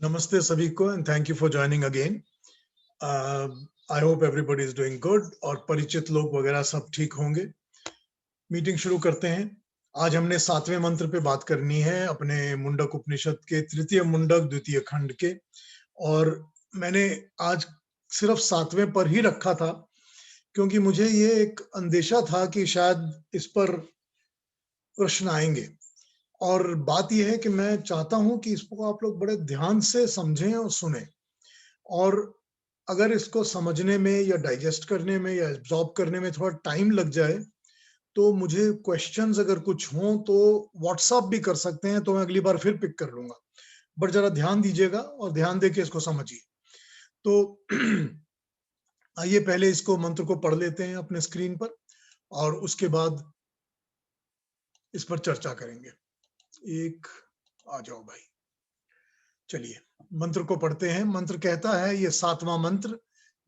नमस्ते सभी को and thank you for joining again. I hope everybody is doing good और परिचित लोग वगैरह सब ठीक होंगे। मीटिंग शुरू करते हैं। आज हमने 7वें मंत्र पे बात करनी है अपने मुंडक उपनिषद के तृतीय मुंडक द्वितीय खंड के, और मैंने आज सिर्फ 7वें पर ही रखा था क्योंकि मुझे ये एक अंदेशा था कि शायद इस पर प्रश्न आएंगे। और बात यह है कि मैं चाहता हूं कि इसको आप लोग बड़े ध्यान से समझें और सुने, और अगर इसको समझने में या डाइजेस्ट करने में या एब्जॉर्ब करने में थोड़ा टाइम लग जाए तो मुझे क्वेश्चंस अगर कुछ हों तो व्हाट्सएप भी कर सकते हैं, तो मैं अगली बार फिर पिक कर लूंगा। बट जरा ध्यान दीजिएगा और ध्यान देके इसको समझिए। तो आइए पहले इसको मंत्र को पढ़ लेते हैं अपने स्क्रीन पर और उसके बाद इस पर चर्चा करेंगे। एक आ जाओ भाई, चलिए मंत्र को पढ़ते हैं। मंत्र कहता है, ये 7वां मंत्र,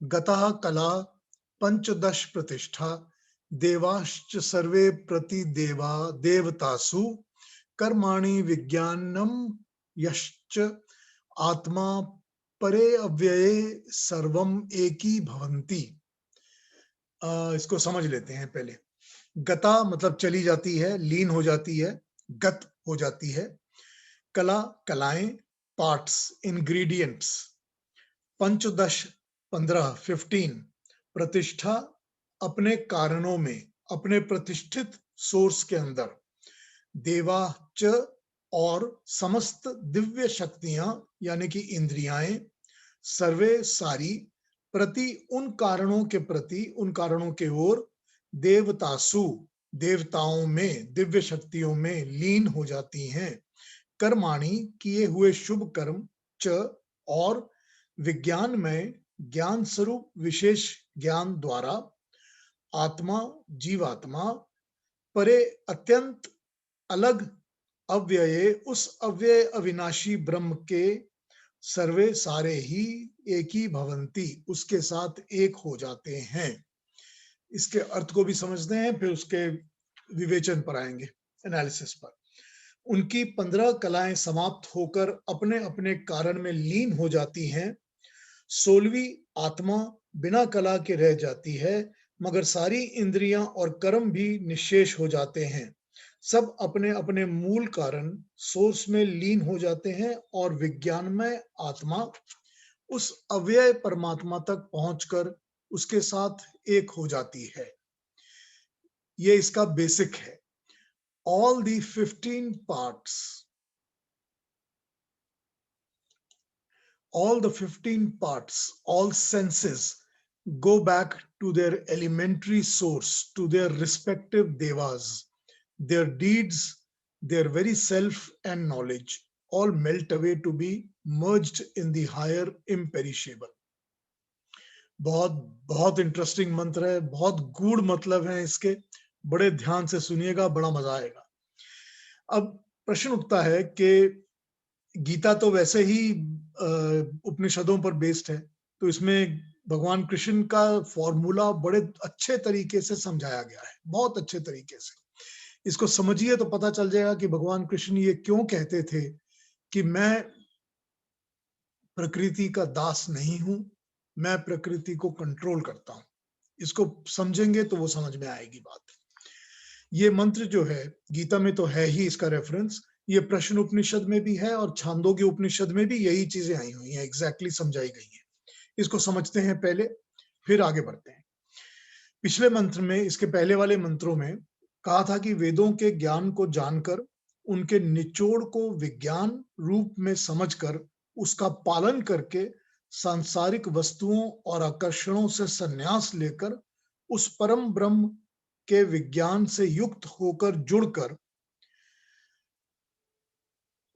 गतः कला पंचदश प्रतिष्ठा देवाश्च सर्वे प्रति देवा देवतासु कर्माणि विज्ञानम यश्च आत्मा परे अव्यये सर्वम एकी भवन्ति। इसको समझ लेते हैं पहले। गता मतलब चली जाती है, लीन हो जाती है, गत हो जाती है। कला कलाएं, पार्ट्स इंग्रेडिएंट्स। पंचदश 15 15। प्रतिष्ठा अपने कारणों में, अपने प्रतिष्ठित सोर्स के अंदर। देवा च और समस्त दिव्य शक्तियां यानी कि इंद्रियाएं। सर्वे सारी, प्रति उन कारणों के प्रति, उन कारणों के ओर। देवतासु देवताओं में, दिव्य शक्तियों में लीन हो जाती हैं। कर्माणि किए हुए शुभ कर्म, च और विज्ञान में ज्ञान स्वरूप विशेष ज्ञान द्वारा। आत्मा जीवात्मा, परे अत्यंत अलग, अव्यये उस अव्यय अविनाशी ब्रह्म के, सर्वे सारे ही एक ही भवंती उसके साथ एक हो जाते हैं। इसके अर्थ को भी समझते हैं, फिर उसके विवेचन पर आएंगे, एनालिसिस पर। उनकी 15 कलाएं समाप्त होकर अपने अपने कारण में लीन हो जाती हैं। 16वीं आत्मा बिना कला के रह जाती है, मगर सारी इंद्रियां और कर्म भी निशेष हो जाते हैं। सब अपने अपने मूल कारण सोर्स में लीन हो जाते हैं और विज्ञानमय आत्मा उस अव्यय परमात्मा तक पहुंचकर उसके साथ एक हो जाती है। ये इसका बेसिक है। All the 15 parts, all senses go back to their elementary source, to their respective devas. Their deeds, their very self and knowledge all melt away to be merged in the higher imperishable. बहुत बहुत interesting मंत्र है, बहुत गूढ़ मतलब है इसके। बड़े ध्यान से सुनिएगा, बड़ा मजा आएगा। अब प्रश्न उठता है कि गीता तो वैसे ही उपनिषदों पर बेस्ड है, तो इसमें भगवान कृष्ण का फॉर्मूला बड़े अच्छे तरीके से समझाया गया है, बहुत अच्छे तरीके से। इसको समझिए तो पता चल जाएगा कि भगवान कृष्ण ये क्यों कहते थे कि मैं प्रकृति का दास नहीं हूं, मैं प्रकृति को कंट्रोल करता हूं। इसको समझेंगे तो वो समझ में आएगी बात। ये मंत्र जो है गीता में तो है ही इसका रेफरेंस, ये प्रश्न उपनिषद में भी है और छांदोग्य उपनिषद में भी यही चीजें आई हुई हैं, एग्जैक्टली समझाई गई हैं। इसको समझते हैं पहले, फिर आगे बढ़ते हैं। पिछले मंत्र में, इसके पहले वाले मंत्रों में कहा था कि वेदों के ज्ञान को जानकर, उनके निचोड़ को विज्ञान रूप में समझकर, उसका पालन करके सांसारिक वस्तुओं और आकर्षणों से संन्यास लेकर उस परम ब्रह्म के विज्ञान से युक्त होकर जुड़कर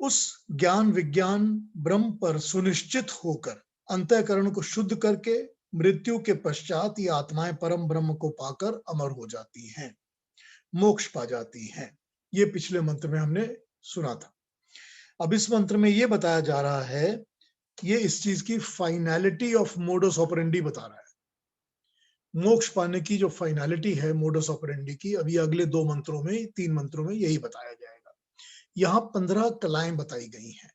उस ज्ञान विज्ञान ब्रह्म पर सुनिश्चित होकर अंतःकरण को शुद्ध करके मृत्यु के पश्चात ये आत्माएं परम ब्रह्म को पाकर अमर हो जाती हैं, मोक्ष पा जाती हैं। ये पिछले मंत्र में हमने सुना था। अब इस मंत्र में ये बताया जा रहा है, ये इस चीज की फाइनलिटी ऑफ मोडस ऑपरेंडी बता रहा है। मोक्ष पाने की जो फाइनलिटी है मोडस ऑपरेंडी की, अभी अगले 2 मंत्रों में, 3 मंत्रों में यही बताया जाएगा। यहाँ 15 कलाएं बताई गई हैं।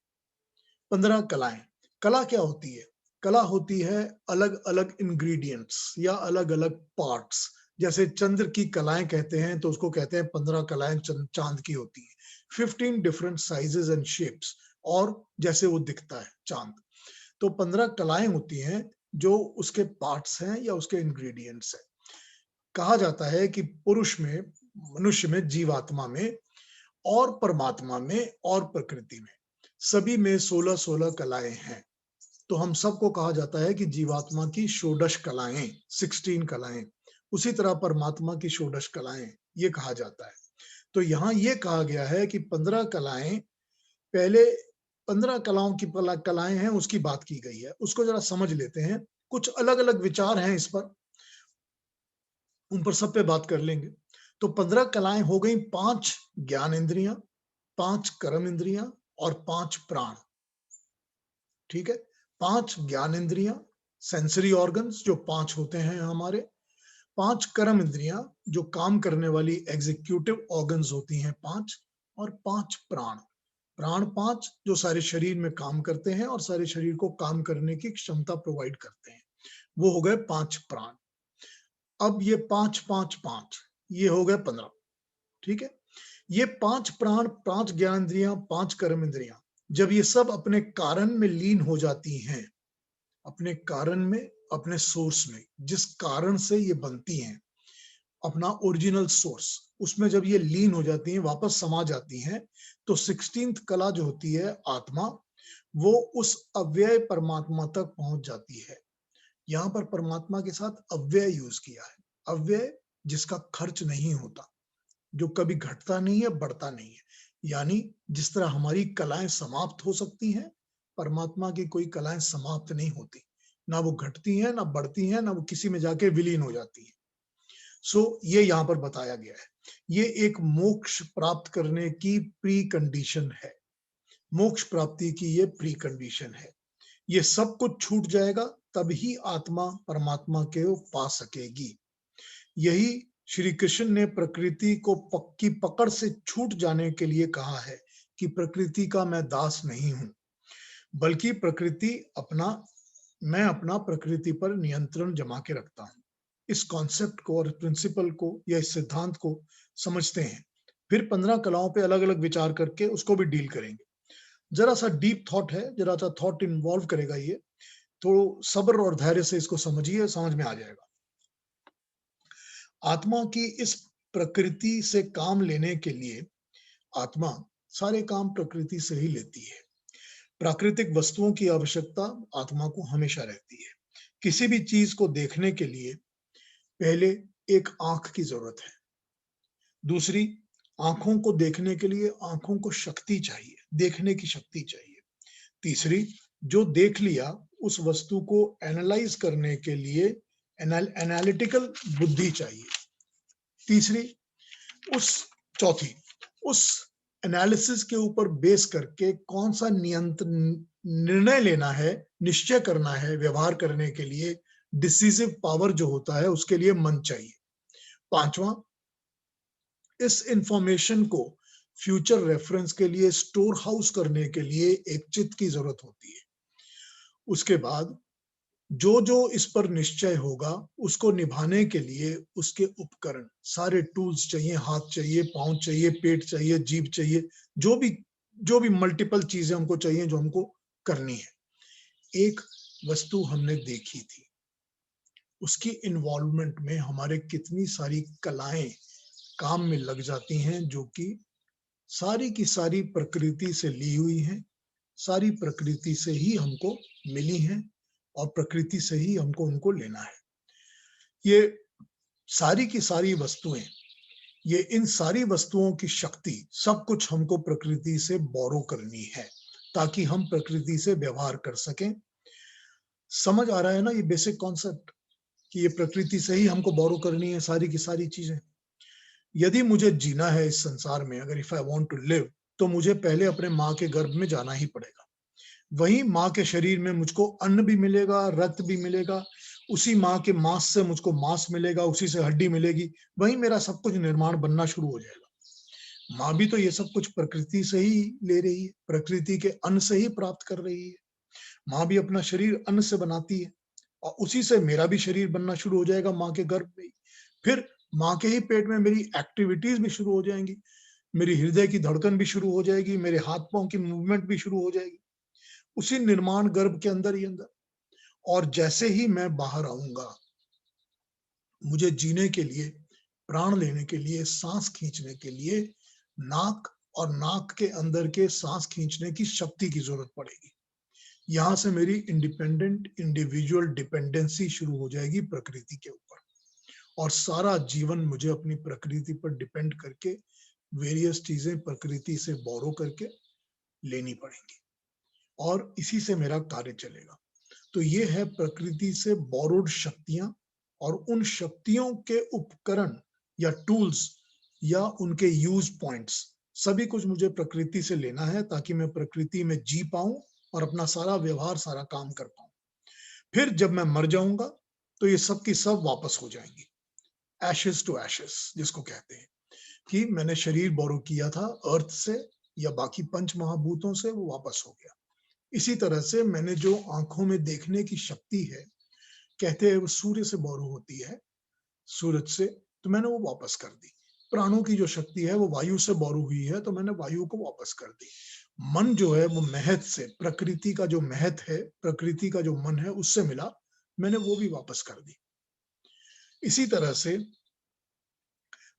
15 कलाएं, कला क्या होती है? कला होती है अलग अलग इंग्रेडिएंट्स या अलग अलग पार्ट्स। जैसे चंद्र की कलाएं कहते हैं तो उसको कहते हैं 15 कलाएं चांद की होती है, 15 डिफरेंट साइजेस एंड शेप्स, और जैसे वो दिखता है चांद। तो 15 कलाएं होती हैं जो उसके पार्ट्स हैं या उसके इंग्रेडिएंट्स हैं। कहा जाता है कि पुरुष में, मनुष्य में, जीवात्मा में और परमात्मा में और प्रकृति में, सभी में 16-16 कलाएं हैं। तो हम सबको कहा जाता है कि जीवात्मा की षोडश कलाएं, 16 कलाएं, उसी तरह परमात्मा की षोडश कलाएं, ये कहा जाता है। तो यहाँ ये कहा गया है कि 15 कलाएं, पहले 15 कलाओं की कलाएं हैं उसकी बात की गई है, उसको जरा समझ लेते हैं। कुछ अलग अलग विचार हैं इस पर, उन पर सब पे बात कर लेंगे। तो 15 कलाएं हो गई, 5 ज्ञान इंद्रियां, 5 कर्म इंद्रियां और 5 प्राण। ठीक है, 5 ज्ञान इंद्रियां, सेंसरी ऑर्गन्स जो 5 होते हैं हमारे, 5 कर्म इंद्रियां जो काम करने वाली एग्जीक्यूटिव ऑर्गन्स होती हैं 5, और 5 प्राण, प्राण 5 जो सारे शरीर में काम करते हैं और सारे शरीर को काम करने की क्षमता प्रोवाइड करते हैं, वो हो गए 5 प्राण। अब ये 5 5 5 ये हो गए 15। ठीक है, ये 5 प्राण, 5 ज्ञानेंद्रियां, 5 कर्म इंद्रियां, जब ये सब अपने कारण में लीन हो जाती हैं, अपने कारण में, अपने सोर्स में, जिस कारण से ये बनती हैं, अपना ओरिजिनल सोर्स, उसमें जब ये लीन हो जाती हैं, वापस समा जाती हैं, तो 16th कला जो होती है आत्मा, वो उस अव्यय परमात्मा तक पहुंच जाती है। यहाँ पर परमात्मा के साथ अव्यय यूज किया है, अव्यय जिसका खर्च नहीं होता, जो कभी घटता नहीं है, बढ़ता नहीं है। यानी जिस तरह हमारी कलाएं समाप्त हो सकती हैं, परमात्मा की कोई कलाएं समाप्त नहीं होती, ना वो घटती हैं, ना बढ़ती हैं, ना वो किसी में जाके विलीन हो जाती है। सो ये यहाँ पर बताया गया है, ये एक मोक्ष प्राप्त करने की प्री कंडीशन है, मोक्ष प्राप्ति की ये प्री कंडीशन है। ये सब कुछ छूट जाएगा तभी आत्मा परमात्मा के पा सकेगी। यही श्री कृष्ण ने प्रकृति को पक्की पकड़ से छूट जाने के लिए कहा है कि प्रकृति का मैं दास नहीं हूं, बल्कि प्रकृति अपना, मैं अपना प्रकृति पर नियंत्रण जमा के रखता हूं। इस कॉन्सेप्ट को और प्रिंसिपल को या इस सिद्धांत को समझते हैं, फिर 15 कलाओं पे अलग अलग विचार करके उसको भी डील करेंगे। जरा सा डीप थॉट है, जरा सा थॉट इन्वॉल्व करेगा ये, तो सब्र और धैर्य से इसको समझिए, समझ में आ जाएगा। आत्मा की इस प्रकृति से काम लेने के लिए, आत्मा सारे काम प्रकृति से ही लेती है। प्राकृतिक वस्तुओं की आवश्यकता आत्मा को हमेशा रहती है। किसी भी चीज को देखने के लिए पहले एक आंख की जरूरत है, दूसरी, आंखों को देखने के लिए आंखों को शक्ति चाहिए, देखने की शक्ति चाहिए। तीसरी, जो देख लिया उस वस्तु को एनालाइज करने के लिए एनालिटिकल बुद्धि चाहिए। तीसरी, चौथी, उस एनालिसिस के ऊपर बेस करके कौन सा निर्णय लेना है, निश्चय करना है व्यवहार करने के लिए, डिसीजिव पावर जो होता है उसके लिए मन चाहिए। पांचवा, इस इंफॉर्मेशन को फ्यूचर रेफरेंस के लिए स्टोर हाउस करने के लिए एक चित्त की जरूरत होती है। उसके बाद जो जो इस पर निश्चय होगा उसको निभाने के लिए उसके उपकरण, सारे टूल्स चाहिए, हाथ चाहिए, पांव चाहिए, पेट चाहिए, जीभ चाहिए, जो भी मल्टीपल चीजें हमको चाहिए जो हमको करनी है। एक वस्तु हमने देखी थी, उसकी इन्वॉल्वमेंट में हमारे कितनी सारी कलाएं काम में लग जाती हैं, जो कि सारी की सारी प्रकृति से ली हुई हैं, सारी प्रकृति से ही हमको मिली हैं और प्रकृति से ही हमको उनको लेना है। ये सारी की सारी वस्तुएं, ये इन सारी वस्तुओं की शक्ति, सब कुछ हमको प्रकृति से बोरो करनी है ताकि हम प्रकृति से व्यवहार कर सकें। समझ आ रहा है ना ये बेसिक कॉन्सेप्ट, कि ये प्रकृति से ही हमको बोरो करनी है सारी की सारी चीजें। यदि मुझे जीना है इस संसार में, अगर if I want to live, तो मुझे पहले अपने माँ के गर्भ में जाना ही पड़ेगा। वही माँ के शरीर में मुझको अन्न भी मिलेगा, रक्त भी मिलेगा, उसी माँ के मांस से मुझको मांस मिलेगा, उसी से हड्डी मिलेगी, वही मेरा सब कुछ निर्माण बनना शुरू हो जाएगा। माँ भी तो ये सब कुछ प्रकृति से ही ले रही है, प्रकृति के अन्न से ही प्राप्त कर रही है। माँ भी अपना शरीर अन्न से बनाती है और उसी से मेरा भी शरीर बनना शुरू हो जाएगा माँ के गर्भ में ही। फिर माँ के ही पेट में मेरी एक्टिविटीज भी शुरू हो जाएंगी, मेरी हृदय की धड़कन भी शुरू हो जाएगी, मेरे हाथ पांव की मूवमेंट भी शुरू हो जाएगी उसी निर्माण गर्भ के अंदर ही अंदर। और जैसे ही मैं बाहर आऊंगा, मुझे जीने के लिए, प्राण लेने के लिए, सांस खींचने के लिए नाक और नाक के अंदर के सांस खींचने की शक्ति की जरूरत पड़ेगी। यहां से मेरी इंडिपेंडेंट इंडिविजुअल डिपेंडेंसी शुरू हो जाएगी प्रकृति के ऊपर, और सारा जीवन मुझे अपनी प्रकृति पर डिपेंड करके वेरियस चीजें प्रकृति से बोरो करके लेनी पड़ेंगी और इसी से मेरा कार्य चलेगा। तो ये है प्रकृति से बोरोड शक्तियां, और उन शक्तियों के उपकरण या टूल्स या उनके यूज पॉइंट्स सभी कुछ मुझे प्रकृति से लेना है ताकि मैं प्रकृति में जी पाऊं और अपना सारा व्यवहार, सारा काम कर पाऊं। फिर जब मैं मर जाऊंगा तो ये सब की सब वापस हो जाएंगी, एशेस टू एशेस जिसको कहते हैं कि मैंने शरीर बोरो किया था अर्थ से या बाकी पंच महाभूतों से, वो वापस हो गया। इसी तरह से मैंने जो आंखों में देखने की शक्ति है, कहते हैं वो सूर्य से बोरो होती है, सूरज से, तो मैंने वो वापस कर दी। प्राणों की जो शक्ति है वो वायु से बोरो हुई है, तो मैंने वायु को वापस कर दी। मन जो है वो महत से, प्रकृति का जो महत है, प्रकृति का जो मन है उससे मिला, मैंने वो भी वापस कर दी। इसी तरह से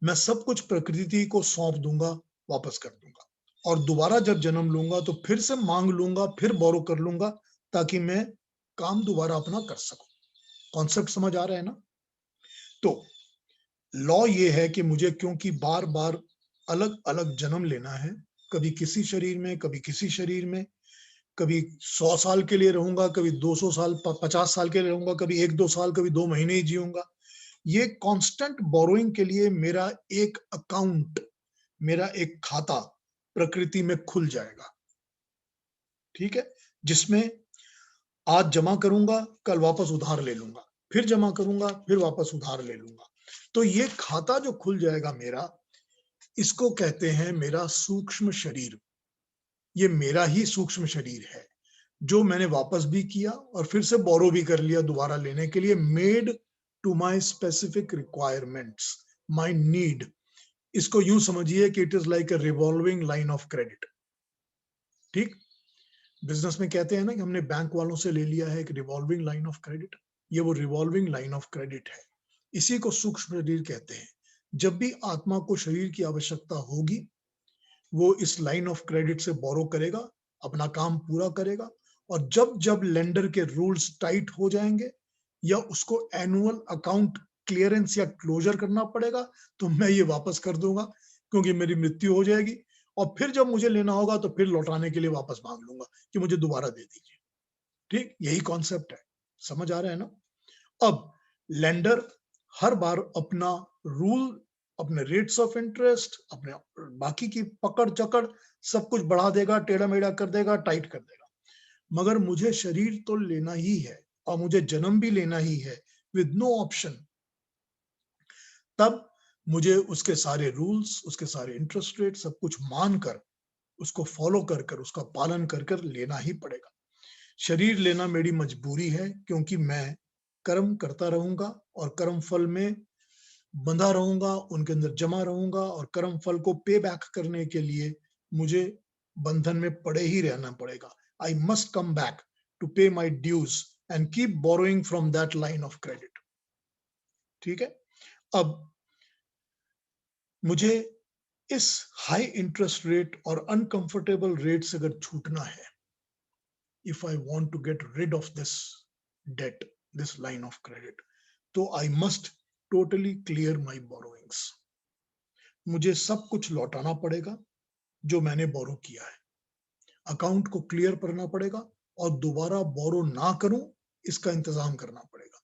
मैं सब कुछ प्रकृति को सौंप दूंगा, वापस कर दूंगा, और दोबारा जब जन्म लूंगा तो फिर से मांग लूंगा, फिर बोरो कर लूंगा ताकि मैं काम दोबारा अपना कर सकूं। कॉन्सेप्ट समझ आ रहा है ना? तो लॉ ये है कि मुझे क्योंकि बार बार अलग अलग जन्म लेना है, कभी किसी शरीर में, कभी किसी शरीर में, कभी 100 साल के लिए रहूंगा, कभी 200 साल, 50 साल के लिए रहूंगा, कभी 1-2 साल, कभी 2 महीने ही जीऊंगा। ये कांस्टेंट बोरोइंग के लिए मेरा एक अकाउंट, मेरा एक खाता प्रकृति में खुल जाएगा, ठीक है, जिसमें आज जमा करूंगा, कल वापस उधार ले लूंगा, फिर जमा करूंगा, फिर वापस उधार ले लूंगा। तो ये खाता जो खुल जाएगा मेरा, इसको कहते हैं मेरा सूक्ष्म शरीर। ये मेरा ही सूक्ष्म शरीर है जो मैंने वापस भी किया और फिर से बोरो भी कर लिया दोबारा लेने के लिए, made to my specific requirements, my need. इसको यूं समझिए कि it is like a revolving line of credit. ठीक, बिजनेस में कहते हैं ना कि हमने बैंक वालों से ले लिया है एक रिवॉल्विंग लाइन ऑफ क्रेडिट, ये वो रिवॉल्विंग लाइन ऑफ क्रेडिट है। इसी को सूक्ष्म शरीर कहते हैं। जब भी आत्मा को शरीर की आवश्यकता होगी, वो इस लाइन ऑफ क्रेडिट से बोरो करेगा, अपना काम पूरा करेगा, और जब जब लेंडर के रूल्स टाइट हो जाएंगे या उसको एनुअल अकाउंट क्लियरेंस या क्लोजर करना पड़ेगा, तो मैं ये वापस कर दूंगा क्योंकि मेरी मृत्यु हो जाएगी, और फिर जब मुझे लेना होगा तो फिर लौटाने के लिए वापस मांग लूंगा कि मुझे दोबारा दे दीजिए। ठीक, यही कॉन्सेप्ट है। समझ आ रहा है ना? अब लेंडर हर बार अपना रूल, अपने रेट्स ऑफ इंटरेस्ट, अपने बाकी की पकड़ चकड़ सब कुछ बढ़ा देगा, टेढ़ा मेढ़ा कर देगा, टाइट कर देगा, मगर मुझे शरीर तो लेना ही है और मुझे जन्म भी लेना ही है विद नो ऑप्शन। तब मुझे उसके सारे रूल्स, उसके सारे इंटरेस्ट रेट सब कुछ मानकर, उसको फॉलो कर कर, उसका पालन कर कर लेना ही पड़ेगा। शरीर लेना मेरी मजबूरी है क्योंकि मैं कर्म करता रहूंगा और कर्म फल में बंधा रहूंगा, उनके अंदर जमा रहूंगा, और कर्म फल को पे बैक करने के लिए मुझे बंधन में पड़े ही रहना पड़ेगा। I must come back to pay my dues and keep borrowing from that line of credit. ठीक है, अब मुझे इस हाई इंटरेस्ट रेट और अनकंफर्टेबल रेट से अगर छूटना है, if I want to get rid of this debt, this line of credit, तो I must totally clear my borrowings. मुझे सब कुछ लौटाना पड़ेगा जो मैंने बोरो किया है, अकाउंट को क्लियर करना पड़ेगा और दोबारा बोरो ना करूं इसका इंतजाम करना पड़ेगा।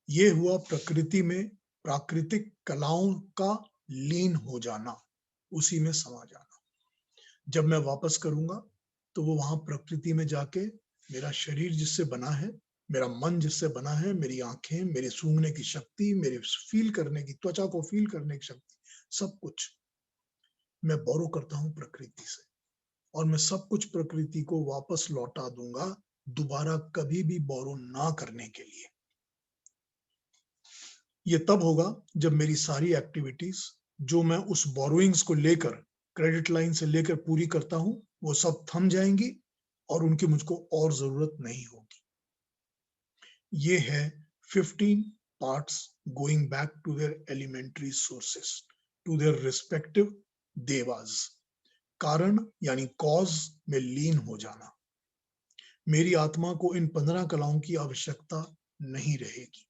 ये हुआ प्रकृति में प्राकृतिक कलाओं का लीन हो जाना, उसी में समा जाना। जब मैं वापस करूंगा तो वो वहां प्रकृति में जाके मेरा शरीर जिससे बना है, मेरा मन जिससे बना है, मेरी आंखें, मेरी सूंघने की शक्ति, मेरे फील करने की, त्वचा को फील करने की शक्ति, सब कुछ मैं बोरो करता हूं प्रकृति से, और मैं सब कुछ प्रकृति को वापस लौटा दूंगा दोबारा कभी भी बोरो ना करने के लिए। ये तब होगा जब मेरी सारी एक्टिविटीज जो मैं उस बोरोइंग्स को लेकर क्रेडिट लाइन से लेकर पूरी करता हूं वो सब थम जाएंगी और उनकी मुझको और जरूरत नहीं होगी। ये है 15 parts going back to their elementary sources, to their respective देवास। कारण यानी कॉज में लीन हो जाना। मेरी आत्मा को इन 15 कलाओं की आवश्यकता नहीं रहेगी।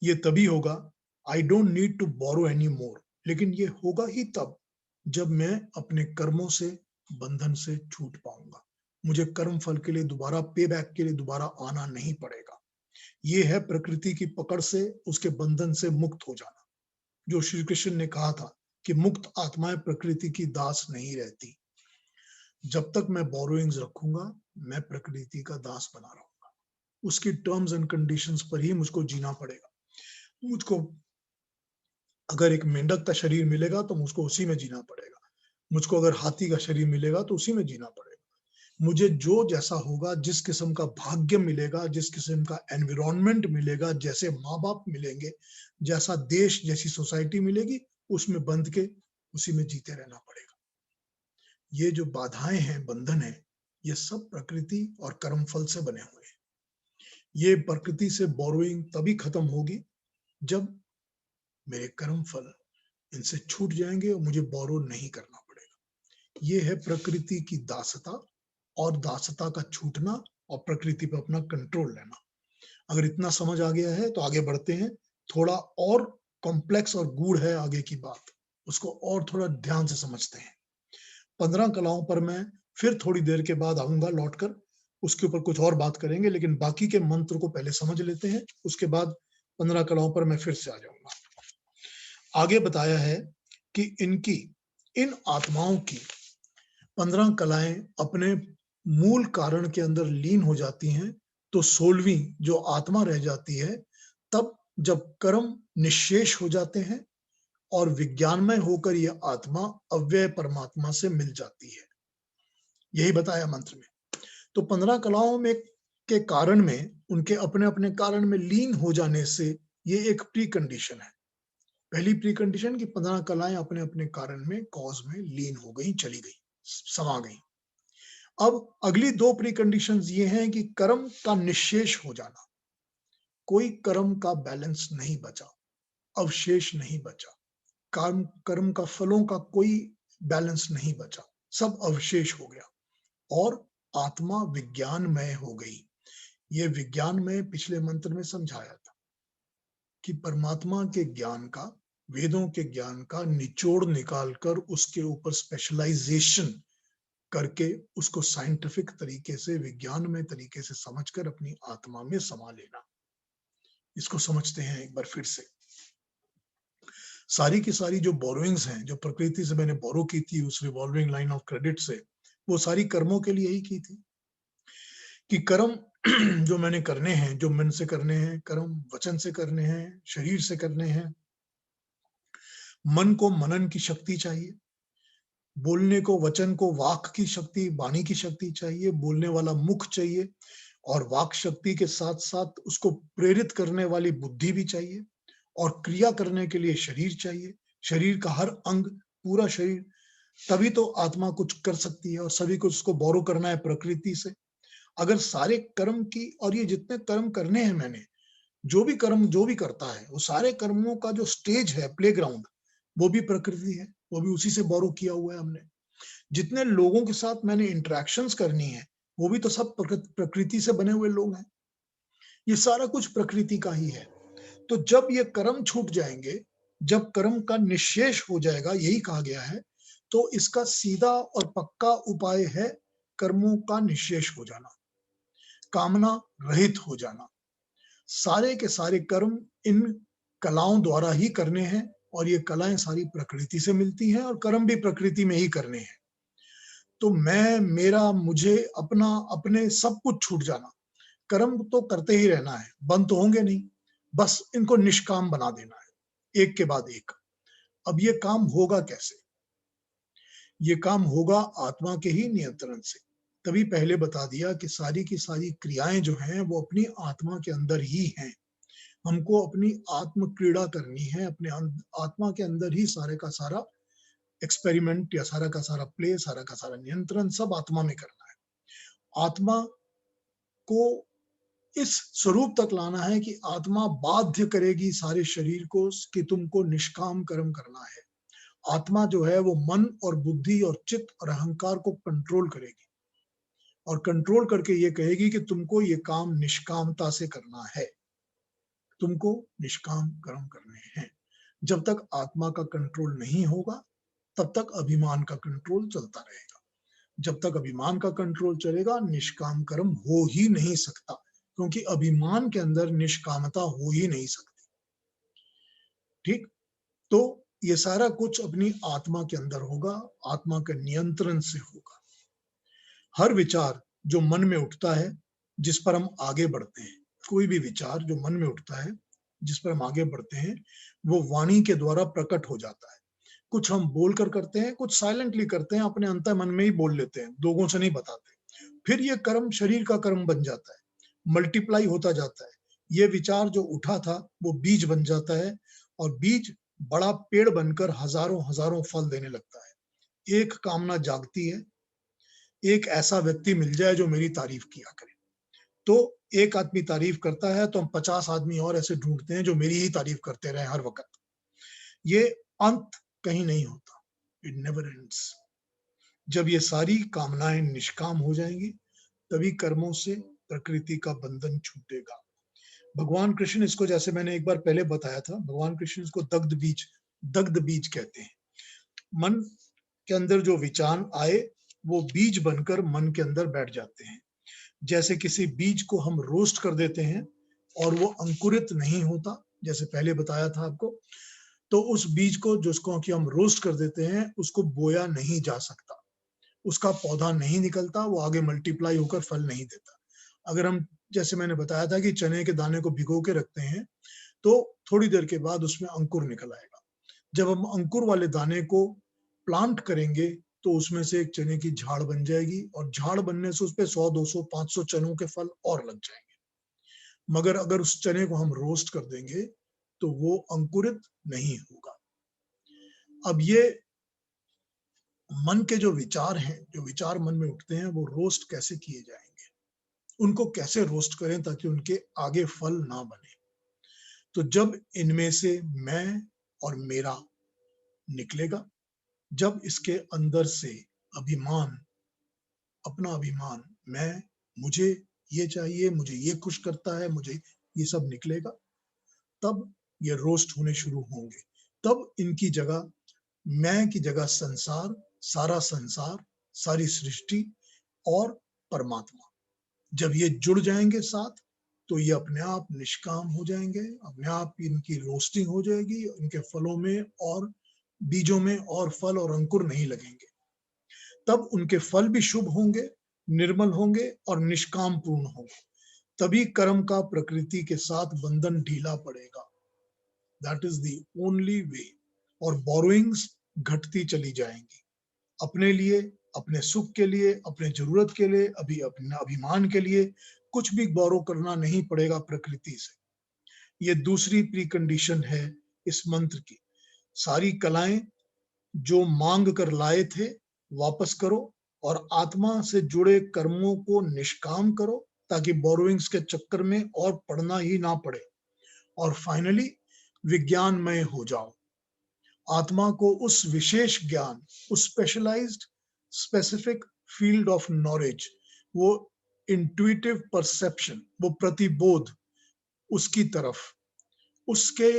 ये तभी होगा, I don't need to borrow any more, लेकिन ये होगा ही तब जब मैं अपने कर्मों से बंधन से छूट पाऊंगा। मुझे कर्म फल के लिए दोबारा पे बैक के लिए दोबारा आना नहीं पड़ेगा। ये है प्रकृति की पकड़ से, उसके बंधन से मुक्त हो जाना। जो श्री कृष्ण ने कहा था कि मुक्त आत्माएं प्रकृति की दास नहीं रहती। जब तक मैं बोरोइंग्स रखूंगा मैं प्रकृति का दास बना रहूंगा। उसकी टर्म्स एंड कंडीशंस पर ही मुझको जीना पड़ेगा। मुझको अगर एक मेंढक का शरीर मिलेगा तो मुझको उसी में जीना पड़ेगा। मुझको अगर हाथी का शरीर मिलेगा तो उसी में जीना पड़ेगा। मुझे जो जैसा होगा, जिस किस्म का भाग्य मिलेगा, जिस किस्म का एनवायरमेंट मिलेगा, जैसे माँ बाप मिलेंगे, जैसा देश, जैसी सोसाइटी मिलेगी, उसमें बंध के उसी में जीते रहना पड़ेगा। ये जो बाधाएं हैं, बंधन है, ये सब प्रकृति और कर्मफल से बने हुए हैं। ये प्रकृति से बोरोइंग तभी खत्म होगी जब मेरे कर्म फल इनसे छूट जाएंगे और मुझे बोरो नहीं करना पड़ेगा। ये है प्रकृति की दासता और दासता का छूटना और प्रकृति पर अपना कंट्रोल लेना। अगर इतना समझ आ गया है तो आगे बढ़ते हैं। थोड़ा और कॉम्प्लेक्स और गूढ़ है आगे की बात, उसको और थोड़ा ध्यान से समझते हैं। 15 कलाओं पर मैं फिर थोड़ी देर के बाद आऊंगा लौटकर, उसके ऊपर कुछ और बात करेंगे, लेकिन बाकी के मंत्र को पहले समझ लेते हैं, उसके बाद 15 कलाओं पर मैं फिर से आ जाऊंगा। आगे बताया है कि इन आत्माओं की 15 कलाएं अपने मूल कारण के अंदर लीन हो जाती हैं, तो 16वीं जो आत्मा रह जाती है तब जब कर्म निशेष हो जाते हैं और विज्ञानमय होकर यह आत्मा अव्यय परमात्मा से मिल जाती है। यही बताया मंत्र में। तो 15 कलाओं में के कारण में, उनके अपने अपने कारण में लीन हो जाने से ये एक प्री कंडीशन है। पहली प्री कंडीशन की 15 कलाएं अपने अपने कारण में, कॉज में लीन हो गई, चली गई, समा गई। अब अगली 2 प्री कंडीशंस ये हैं कि कर्म का निशेष हो जाना। कोई कर्म का बैलेंस नहीं बचा, अवशेष नहीं बचा, कर्म का फलों का कोई बैलेंस नहीं बचा, सब अवशेष हो गया और आत्मा विज्ञानमय हो गई। ये विज्ञानमय पिछले मंत्र में समझाया था कि परमात्मा के ज्ञान का, वेदों के ज्ञान का निचोड़ निकालकर उसके ऊपर स्पेशलाइजेशन करके उसको साइंटिफिक तरीके से, विज्ञानमय तरीके से समझकर अपनी आत्मा में समा लेना। इसको समझते हैं एक बार फिर से। सारी की सारी जो बोरोइंग्स हैं, जो प्रकृति से मैंने बोरो की थी उस रिवॉल्विंग लाइन ऑफ क्रेडिट से, वो सारी कर्मों के लिए ही की थी। कि कर्म जो मैंने करने हैं, जो मन से करने हैं, कर्म वचन से करने हैं, शरीर से करने हैं। मन को मनन की शक्ति चाहिए, बोलने को, वचन को वाक की शक्ति, वाणी की शक्ति चाहिए, बोलने वाला मुख चाहिए, और वाक शक्ति के साथ साथ उसको प्रेरित करने वाली बुद्धि भी चाहिए, और क्रिया करने के लिए शरीर चाहिए। शरीर का हर अंग, पूरा शरीर, तभी तो आत्मा कुछ कर सकती है, और सभी कुछ उसको बोरो करना है प्रकृति से। अगर सारे कर्म की, और ये जितने कर्म करने हैं मैंने, जो भी कर्म जो भी करता है, वो सारे कर्मों का जो स्टेज है, प्लेग्राउंड, वो भी प्रकृति है, वो भी उसी से बोरो किया हुआ है हमने। जितने लोगों के साथ मैंने इंटरेक्शंस करनी है, वो भी तो सब प्रकृति से बने हुए लोग हैं। ये सारा कुछ प्रकृति का ही है। तो जब ये कर्म छूट जाएंगे, जब कर्म का निशेष हो जाएगा, यही कहा गया है, तो इसका सीधा और पक्का उपाय है कर्मों का निशेष हो जाना, कामना रहित हो जाना। सारे के सारे कर्म इन कलाओं द्वारा ही करने हैं, और ये कलाएं सारी प्रकृति से मिलती हैं, और कर्म भी प्रकृति में ही करने हैं। तो मैं, मेरा, मुझे, अपना, अपने, सब कुछ छूट जाना। कर्म तो करते ही रहना है, बंद तो होंगे नहीं, बस इनको निष्काम बना देना है, एक के बाद एक। अब ये काम होगा कैसे? ये काम होगा आत्मा के ही नियंत्रण से। तभी पहले बता दिया कि सारी की सारी क्रियाएं जो हैं वो अपनी आत्मा के अंदर ही हैं। हमको अपनी आत्म क्रीड़ा करनी है, अपने आत्मा के अंदर ही सारे का सारा एक्सपेरिमेंट या सारा का सारा प्ले, सारा का सारा नियंत्रण सब आत्मा में करना है। आत्मा को इस स्वरूप तक लाना है कि आत्मा बाध्य करेगी सारे शरीर को कि तुमको निष्काम कर्म करना है। आत्मा जो है वो मन और बुद्धि और चित्त और अहंकार को कंट्रोल करेगी और कंट्रोल करके ये कहेगी कि तुमको ये काम निष्कामता से करना है, तुमको निष्काम कर्म करने हैं। जब तक आत्मा का कंट्रोल नहीं होगा तब तक अभिमान का कंट्रोल चलता रहेगा। जब तक अभिमान का कंट्रोल चलेगा निष्काम कर्म हो ही नहीं सकता, क्योंकि अभिमान के अंदर निष्कामता हो ही नहीं सकती। ठीक, तो ये सारा कुछ अपनी आत्मा के अंदर होगा, आत्मा के नियंत्रण से होगा। हर विचार जो मन में उठता है, जिस पर हम आगे बढ़ते हैं, कोई भी विचार जो मन में उठता है जिस पर हम आगे बढ़ते हैं, वो वाणी के द्वारा प्रकट हो जाता है। कुछ हम बोलकर करते हैं, कुछ साइलेंटली करते हैं, अपने अंतर मन में ही बोल लेते हैं, लोगों से नहीं बताते। फिर ये कर्म शरीर का कर्म बन जाता है, मल्टीप्लाई होता जाता है। ये विचार जो उठा था वो बीज बन जाता है और बीज बड़ा पेड़ बनकर हजारों हजारों फल देने लगता है। एक कामना जागती है, एक ऐसा व्यक्ति मिल जाए जो मेरी तारीफ किया करे। तो एक आदमी तारीफ करता है तो हम 50 आदमी और ऐसे ढूंढते हैं जो मेरी ही तारीफ करते रहे हर वक्त। ये अंत कहीं नहीं होता, इट नेवर एंड्स। जब ये सारी कामनाएं निष्काम हो जाएंगी तभी कर्मों से प्रकृति का बंधन छूटेगा। भगवान कृष्ण इसको, जैसे मैंने एक बार पहले बताया था, भगवान कृष्ण इसको दग्ध बीज कहते हैं। मन के अंदर जो विचार आए वो बीज बनकर मन के अंदर बैठ जाते हैं। जैसे किसी बीज को हम रोस्ट कर देते हैं और वो अंकुरित नहीं होता, जैसे पहले बताया था आपको, तो उस बीज को जिसको कि हम रोस्ट कर देते हैं उसको बोया नहीं जा सकता, उसका पौधा नहीं निकलता, वो आगे मल्टीप्लाई होकर फल नहीं देता। अगर हम, जैसे मैंने बताया था कि चने के दाने को भिगो के रखते हैं तो थोड़ी देर के बाद उसमें अंकुर निकल आएगा। जब हम अंकुर वाले दाने को प्लांट करेंगे तो उसमें से एक चने की झाड़ बन जाएगी और झाड़ बनने से उस पे 100, 200, 500 चनों के फल और लग जाएंगे। मगर अगर उस चने को हम रोस्ट कर देंगे तो वो अंकुरित नहीं होगा। अब ये मन के जो विचार हैं, जो विचार मन में उठते हैं, वो रोस्ट कैसे किए जाएंगे, उनको कैसे रोस्ट करें ताकि उनके आगे फल ना बने। तो जब इनमें से मैं और मेरा निकलेगा, जब इसके अंदर से अभिमान, अपना अभिमान, मैं, मुझे ये चाहिए, मुझे ये खुश करता है, मुझे ये सब निकलेगा, तब ये रोस्ट होने शुरू होंगे। तब इनकी जगह, मैं की जगह संसार, सारा संसार, सारी सृष्टि और परमात्मा, जब ये जुड़ जाएंगे साथ तो ये अपने आप निष्काम हो जाएंगे, अपने आप इनकी रोस्टिंग हो जाएगी, इनके फलों में और बीजों में और फल और अंकुर नहीं लगेंगे। तब उनके फल भी शुभ होंगे, निर्मल होंगे और निष्काम पूर्ण होंगे। तभी कर्म का प्रकृति के साथ बंधन ढीला पड़ेगा। That is the only way. और बोरोइंग्स घटती चली जाएंगी, अपने लिए, अपने सुख के लिए, अपने जरूरत के लिए, अभी अपने अभिमान के लिए कुछ भी बोरो करना नहीं पड़ेगा प्रकृति से। ये दूसरी प्री कंडीशन है इस मंत्र की। सारी कलाएं जो मांग कर लाए थे वापस करो और आत्मा से जुड़े कर्मों को निष्काम करो ताकि बोरोइंग्स के चक्कर में और पढ़ना ही ना पड़े। और फाइनली विज्ञानमय हो जाओ, आत्मा को उस विशेष ज्ञान, उस specialised specific field of knowledge, वो इंट्यूटिव परसेप्शन, वो प्रतिबोध, उसकी तरफ, उसके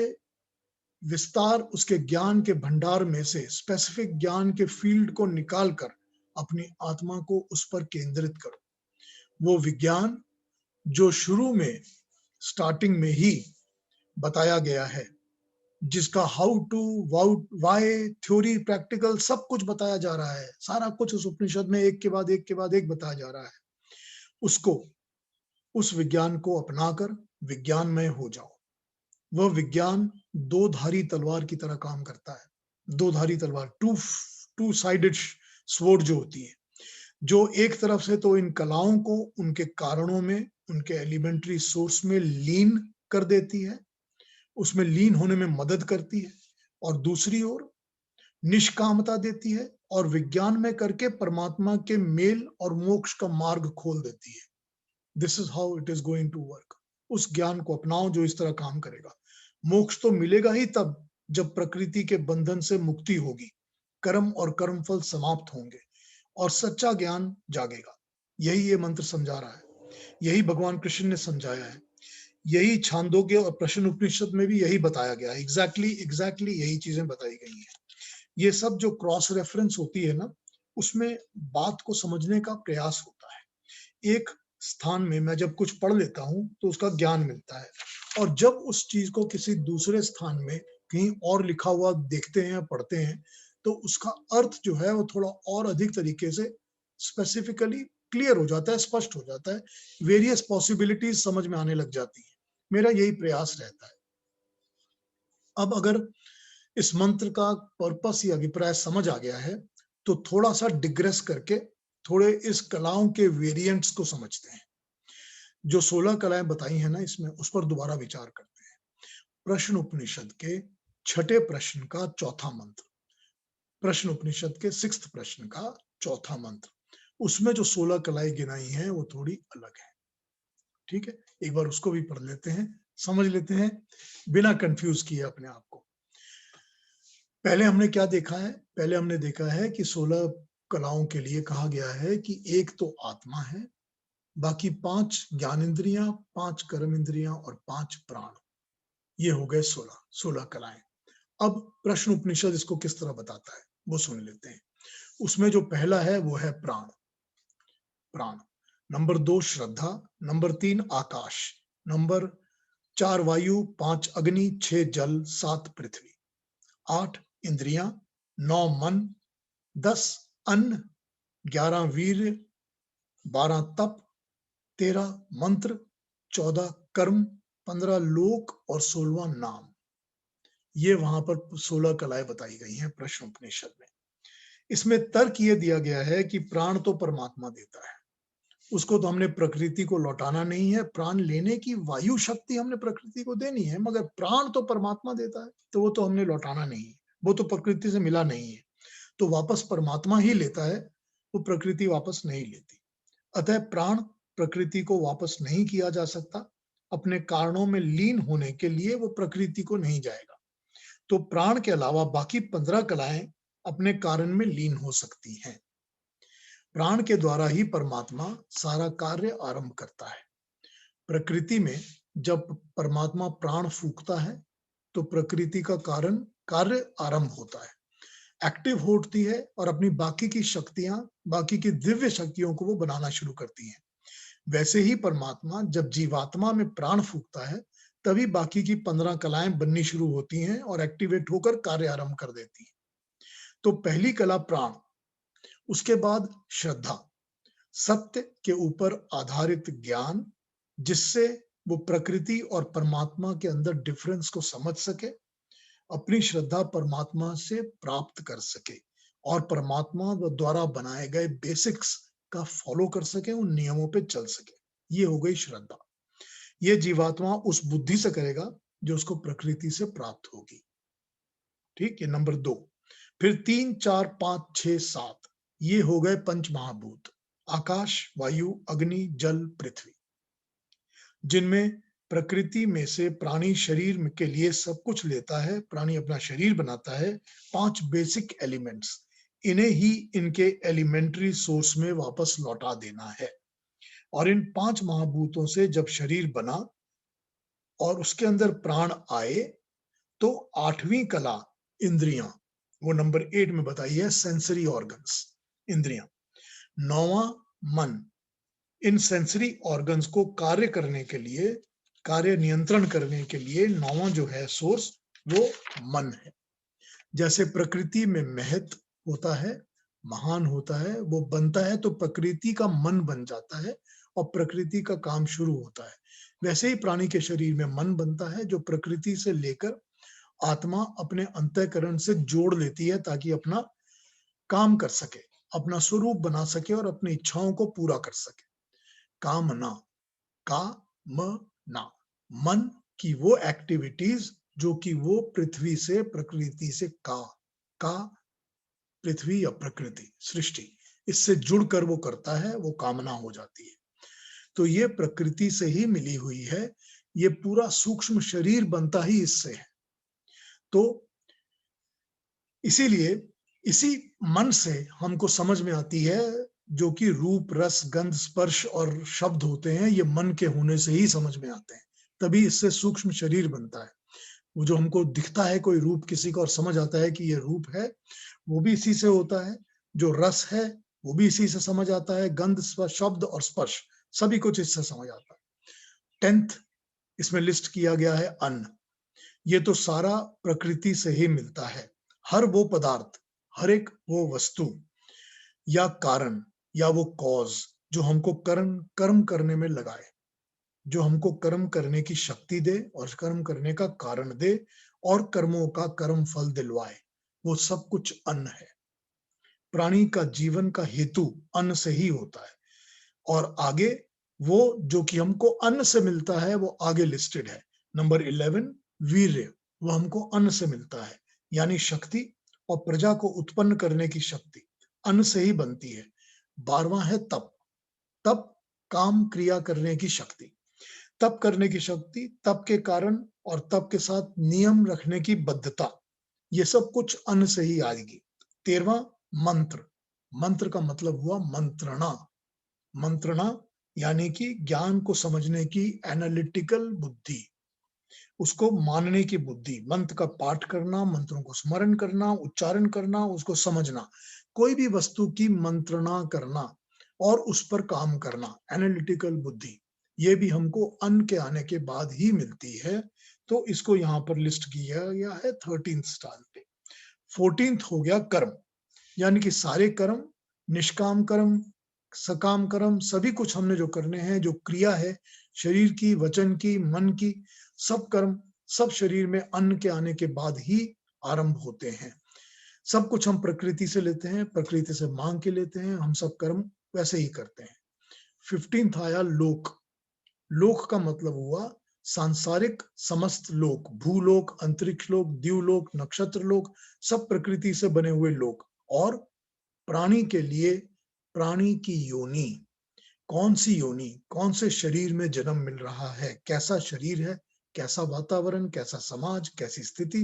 विस्तार, उसके ज्ञान के भंडार में से स्पेसिफिक ज्ञान के फील्ड को निकालकर अपनी आत्मा को उस पर केंद्रित करो। वो विज्ञान जो शुरू में, स्टार्टिंग में ही बताया गया है, जिसका how to, why, theory, practical सब कुछ बताया जा रहा है, सारा कुछ उस उपनिषद में एक के बाद एक के बाद एक बताया जा रहा है, उसको, उस विज्ञान को अपनाकर विज्ञानमय हो जाओ। वह विज्ञान दो धारी तलवार की तरह काम करता है। दो धारी तलवार, टू साइडेड स्वॉर्ड जो होती है, जो एक तरफ से तो इन कलाओं को उनके कारणों में, उनके एलिमेंट्री सोर्स में लीन कर देती है, उसमें लीन होने में मदद करती है, और दूसरी ओर निष्कामता देती है और विज्ञान में करके परमात्मा के मेल और मोक्ष का मार्ग खोल देती है। This is how it is going to work. उस ज्ञान को अपनाओ जो इस तरह काम करेगा। मोक्ष तो मिलेगा ही तब जब प्रकृति के बंधन से मुक्ति होगी, कर्म और कर्मफल समाप्त होंगे और सच्चा ज्ञान जागेगा। यही ये मंत्र समझा रहा है, यही भगवान कृष्ण ने समझाया है, यही छांदोग्य और प्रश्न उपनिषद में भी यही बताया गया है। एग्जैक्टली यही चीजें बताई गई हैं। ये सब जो क्रॉस रेफरेंस होती है ना, उसमें बात को समझने का प्रयास होता है। एक स्थान में मैं जब कुछ पढ़ लेता हूं तो उसका ज्ञान मिलता है, और जब उस चीज को किसी दूसरे स्थान में कहीं और लिखा हुआ देखते हैं या पढ़ते हैं तो उसका अर्थ जो है वो थोड़ा और अधिक तरीके से स्पेसिफिकली क्लियर हो जाता है, स्पष्ट हो जाता है, वेरियस पॉसिबिलिटीज समझ में आने लग जाती है। मेरा यही प्रयास रहता है। अब अगर इस मंत्र का पर्पस या अभिप्राय समझ आ गया है तो थोड़ा सा डिग्रेस करके थोड़े इस कलाओं के वेरिएंट्स को समझते हैं। जो 16 कलाएं बताई हैं ना इसमें, उस पर दोबारा विचार करते हैं। प्रश्न उपनिषद के छठे प्रश्न का चौथा मंत्र, प्रश्न उपनिषद के 6th प्रश्न का चौथा मंत्र, उसमें जो 16 कलाएं गिनाई हैं वो थोड़ी अलग है। ठीक है, एक बार उसको भी पढ़ लेते हैं, समझ लेते हैं बिना कंफ्यूज किए अपने आप को। पहले हमने क्या देखा है? पहले हमने देखा है कि 16 कलाओं के लिए कहा गया है कि एक तो आत्मा है, बाकी 5 ज्ञानेंद्रियां, 5 कर्म इंद्रियां और 5 प्राण। ये हो गए 16 कलाएं। अब प्रश्न उपनिषद इसको किस तरह बताता है वो सुन लेते हैं। उसमें जो पहला है वो है प्राण। प्राण। नंबर 2 श्रद्धा, नंबर 3 आकाश, नंबर 4 वायु, 5 अग्नि, 6 जल, 7 पृथ्वी, 8 इंद्रियां, 9 मन, 10 अन्न, 11 वीर्य, 12 तप, 13 मंत्र, 14 कर्म, 15 लोक और 16वां नाम। ये वहां पर 16 कलाएं बताई गई हैं प्रश्न उपनिषद में। इसमें तर्क ये दिया गया है कि प्राण तो परमात्मा देता है, उसको तो हमने प्रकृति को लौटाना नहीं है, प्राण लेने की वायु शक्ति हमने प्रकृति को देनी है, मगर प्राण तो परमात्मा देता है तो वो तो हमने लौटाना नहीं है, वो तो प्रकृति से मिला नहीं है, तो वापस परमात्मा ही लेता है, वो प्रकृति वापस नहीं लेती। अतः प्राण प्रकृति को वापस नहीं किया जा सकता, अपने कारणों में लीन होने के लिए वो प्रकृति को नहीं जाएगा। तो प्राण के अलावा बाकी 15 कलाएं अपने कारण में लीन हो सकती हैं। प्राण के द्वारा ही परमात्मा सारा कार्य आरंभ करता है। प्रकृति में जब परमात्मा प्राण फूंकता है तो प्रकृति का कारण कार्य आरंभ होता है, एक्टिव होती है और अपनी बाकी की शक्तियां, बाकी की दिव्य शक्तियों को वो बनाना शुरू करती हैं। वैसे ही परमात्मा जब जीवात्मा में प्राण फूंकता है तभी बाकी की 15 कलाएं बननी शुरू होती हैं और एक्टिवेट होकर कार्य आरंभ कर देती हैं। तो पहली कला प्राण, उसके बाद श्रद्धा, सत्य के ऊपर आधारित ज्ञान, जिससे वो प्रकृति और परमात्मा के अंदर डिफरेंस को समझ सके, अपनी श्रद्धा परमात्मा से प्राप्त कर सके और परमात्मा द्वारा बनाए गए बेसिक्स का फॉलो कर सके, उन नियमों पे चल सके। ये हो गई श्रद्धा। ये जीवात्मा उस बुद्धि से करेगा जो उसको प्रकृति से प्राप्त होगी। ठीक है, नंबर 2। फिर 3, 4, 5, 6, 7 ये हो गए पंच महाभूत, आकाश, वायु, अग्नि, जल, पृथ्वी, जिनमें प्रकृति में से प्राणी शरीर के लिए सब कुछ लेता है, प्राणी अपना शरीर बनाता है, 5 बेसिक एलिमेंट्स, इन्हें ही इनके एलिमेंट्री सोर्स में वापस लौटा देना है। और इन 5 महाभूतों से जब शरीर बना और उसके अंदर प्राण आए तो 8वीं कला इंद्रियां, वो नंबर 8 में बताई है, सेंसरी ऑर्गन्स, इंद्रियां। 9वां मन, इन सेंसरी ऑर्गन्स को कार्य करने के लिए, कार्य नियंत्रण करने के लिए 9वां जो है सोर्स वो मन है। जैसे प्रकृति में महत होता है, महान होता है, वो बनता है तो प्रकृति का मन बन जाता है और प्रकृति का काम शुरू होता है। वैसे ही प्राणी के शरीर में मन बनता है जो प्रकृति से लेकर आत्मा अपने अंतःकरण से जोड़ लेती है ताकि अपना काम कर सके। अपना स्वरूप बना सके और अपनी इच्छाओं को पूरा कर सके। कामना, का म ना, मन की वो एक्टिविटीज जो कि वो पृथ्वी से, प्रकृति से, का पृथ्वी या प्रकृति, सृष्टि, इससे जुड़कर वो करता है, वो कामना हो जाती है। तो ये प्रकृति से ही मिली हुई है, ये पूरा सूक्ष्म शरीर बनता ही इससे है। तो इसीलिए इसी मन से हमको समझ में आती है, जो कि रूप, रस, गंध, स्पर्श और शब्द होते हैं, ये मन के होने से ही समझ में आते हैं, तभी इससे सूक्ष्म शरीर बनता है। वो जो हमको दिखता है कोई रूप किसी का और समझ आता है कि ये रूप है, वो भी इसी से होता है। जो रस है वो भी इसी से समझ आता है, गंध, शब्द और स्पर्श सभी कुछ इससे समझ आता है। 10th इसमें लिस्ट किया गया है अन्न। ये तो सारा प्रकृति से ही मिलता है। हर वो पदार्थ, हर एक वो वस्तु या कारण या वो कॉज जो हमको कर्म करने में लगाए, जो हमको कर्म करने की शक्ति दे और कर्म करने का कारण दे और कर्मों का कर्म फल दिलवाए, वो सब कुछ अन्न है। प्राणी का जीवन का हेतु अन्न से ही होता है। और आगे वो जो कि हमको अन्न से मिलता है वो आगे लिस्टेड है। नंबर 11 वीर्य, वो हमको अन्न से मिलता है, यानी शक्ति और प्रजा को उत्पन्न करने की शक्ति अन्न से ही बनती है। 12वां है तप, तप काम क्रिया करने की शक्ति, तप करने की शक्ति, तप के कारण और तप के साथ नियम रखने की बद्धता, ये सब कुछ अन्न से ही आएगी। 13वां मंत्र, मंत्र का मतलब हुआ मंत्रणा, मंत्रणा यानी कि ज्ञान को समझने की एनालिटिकल बुद्धि, उसको मानने की बुद्धि, मंत्र का पाठ करना, मंत्रों को स्मरण करना, उच्चारण करना, उसको समझना, कोई भी वस्तु की मंत्रणा करना और उस पर काम करना, एनालिटिकल बुद्धि, ये भी हमको अन्न के आने के बाद ही मिलती है। तो इसको यहाँ पर लिस्ट किया गया है 13th स्थान पे। 14th हो गया कर्म, यानी कि सारे कर्म, निष्काम कर्म, सकाम कर्म, सभी कुछ हमने जो करने हैं, जो क्रिया है शरीर की, वचन की, मन की, सब कर्म, सब शरीर में अन्न के आने के बाद ही आरंभ होते हैं। सब कुछ हम प्रकृति से लेते हैं, प्रकृति से मांग के लेते हैं, हम सब कर्म वैसे ही करते हैं। 15th आया लोक, लोक का मतलब हुआ सांसारिक समस्त लोक, भूलोक, अंतरिक्ष लोक, द्यूलोक, नक्षत्र लोक, सब प्रकृति से बने हुए लोक। और प्राणी के लिए प्राणी की योनि, कौन सी योनि, कौन से शरीर में जन्म मिल रहा है, कैसा शरीर है, कैसा वातावरण, कैसा समाज, कैसी स्थिति,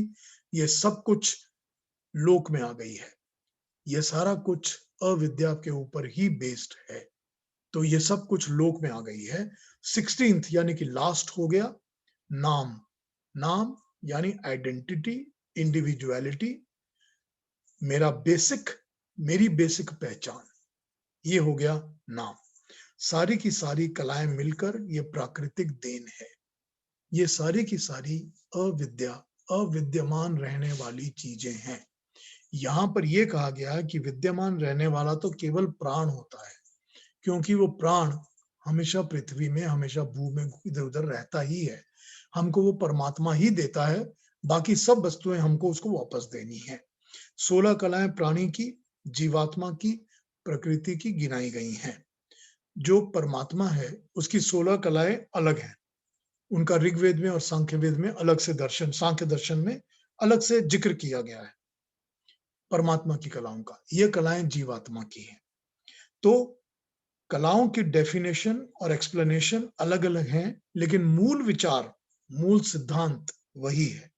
ये सब कुछ लोक में आ गई है। ये सारा कुछ अविद्या के ऊपर ही बेस्ड है, तो ये सब कुछ लोक में आ गई है। 16th यानी कि लास्ट हो गया नाम, नाम यानी आइडेंटिटी, इंडिविजुअलिटी, मेरा बेसिक, मेरी बेसिक पहचान, ये हो गया नाम। सारी की सारी कलाएं मिलकर ये प्राकृतिक देन है। ये सारी की सारी अविद्या, अविद्यमान रहने वाली चीजें हैं। यहाँ पर यह कहा गया कि विद्यमान रहने वाला तो केवल प्राण होता है, क्योंकि वो प्राण हमेशा पृथ्वी में, हमेशा भूमि में इधर उधर रहता ही है। हमको वो परमात्मा ही देता है, बाकी सब वस्तुएं हमको उसको वापस देनी है। 16 कलाएं प्राणी की, जीवात्मा की, प्रकृति की गिनाई गई हैं। जो परमात्मा है उसकी 16 कलाएं अलग हैं, उनका ऋग्वेद में और सांख्य वेद में अलग से दर्शन, सांख्य दर्शन में अलग से जिक्र किया गया है परमात्मा की कलाओं का। ये कलाएं जीवात्मा की हैं। तो कलाओं की डेफिनेशन और एक्सप्लेनेशन अलग अलग हैं, लेकिन मूल विचार, मूल सिद्धांत वही है,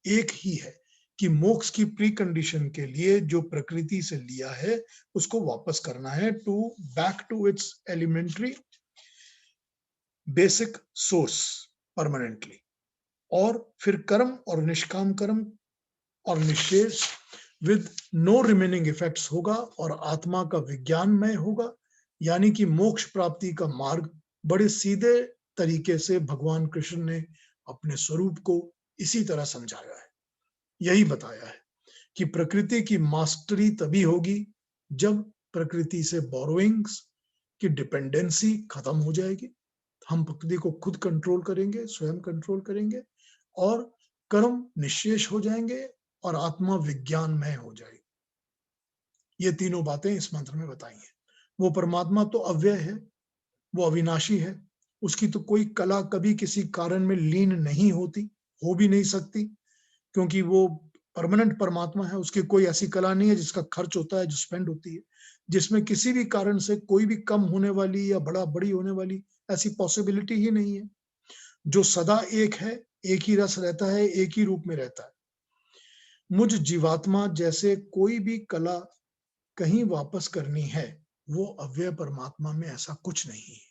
एक ही है कि मोक्ष की प्री कंडीशन के लिए जो प्रकृति से लिया है उसको वापस करना है, to back to its elementary basic source permanently. और फिर कर्म और निष्काम कर्म और निशेष विद नो रिमेनिंग इफेक्ट्स होगा और आत्मा का विज्ञानमय होगा, यानी कि मोक्ष प्राप्ति का मार्ग बड़े सीधे तरीके से भगवान कृष्ण ने अपने स्वरूप को इसी तरह समझाया है, यही बताया है कि प्रकृति की मास्टरी तभी होगी जब प्रकृति से बोरोइंग्स की डिपेंडेंसी खत्म हो जाएगी, हम प्रकृति को खुद कंट्रोल करेंगे, स्वयं कंट्रोल करेंगे और कर्म निशेष हो जाएंगे और आत्मा विज्ञानमय हो जाएगी। ये तीनों बातें इस मंत्र में बताई हैं। वो परमात्मा तो अव्यय है, वो अविनाशी है, उसकी तो कोई कला कभी किसी कारण में लीन नहीं होती, हो भी नहीं सकती, क्योंकि वो परमानेंट परमात्मा है। उसकी कोई ऐसी कला नहीं है जिसका खर्च होता है, जो स्पेंड होती है, जिसमें किसी भी कारण से कोई भी कम होने वाली या बड़ी होने वाली ऐसी पॉसिबिलिटी ही नहीं है। जो सदा एक है, एक ही रस रहता है, एक ही रूप में रहता है। मुझ जीवात्मा जैसे कोई भी कला कहीं वापस करनी है, वो अव्यय परमात्मा में ऐसा कुछ नहीं है।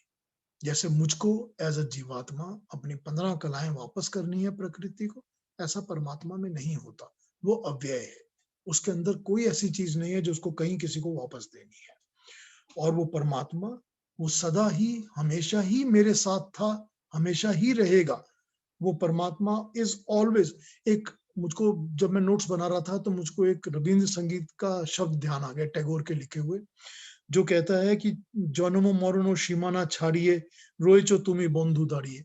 जैसे मुझको एज अ जीवात्मा अपनी 15 कलाएं वापस करनी है प्रकृति को, ऐसा परमात्मा में नहीं होता। वो अव्यय है, उसके अंदर कोई ऐसी चीज नहीं है जो उसको कहीं किसी को वापस देनी है। और वो परमात्मा, वो सदा ही हमेशा ही मेरे साथ था, हमेशा ही रहेगा। वो परमात्मा इज ऑलवेज एक, मुझको जब मैं नोट्स बना रहा था तो मुझको एक रविंद्र संगीत का शब्द ध्यान आ गया, टैगोर के लिखे हुए, जो कहता है कि जन्म मरण सीमाना छाड़िए, रोएचो तुम्ही बंधु दाड़िए।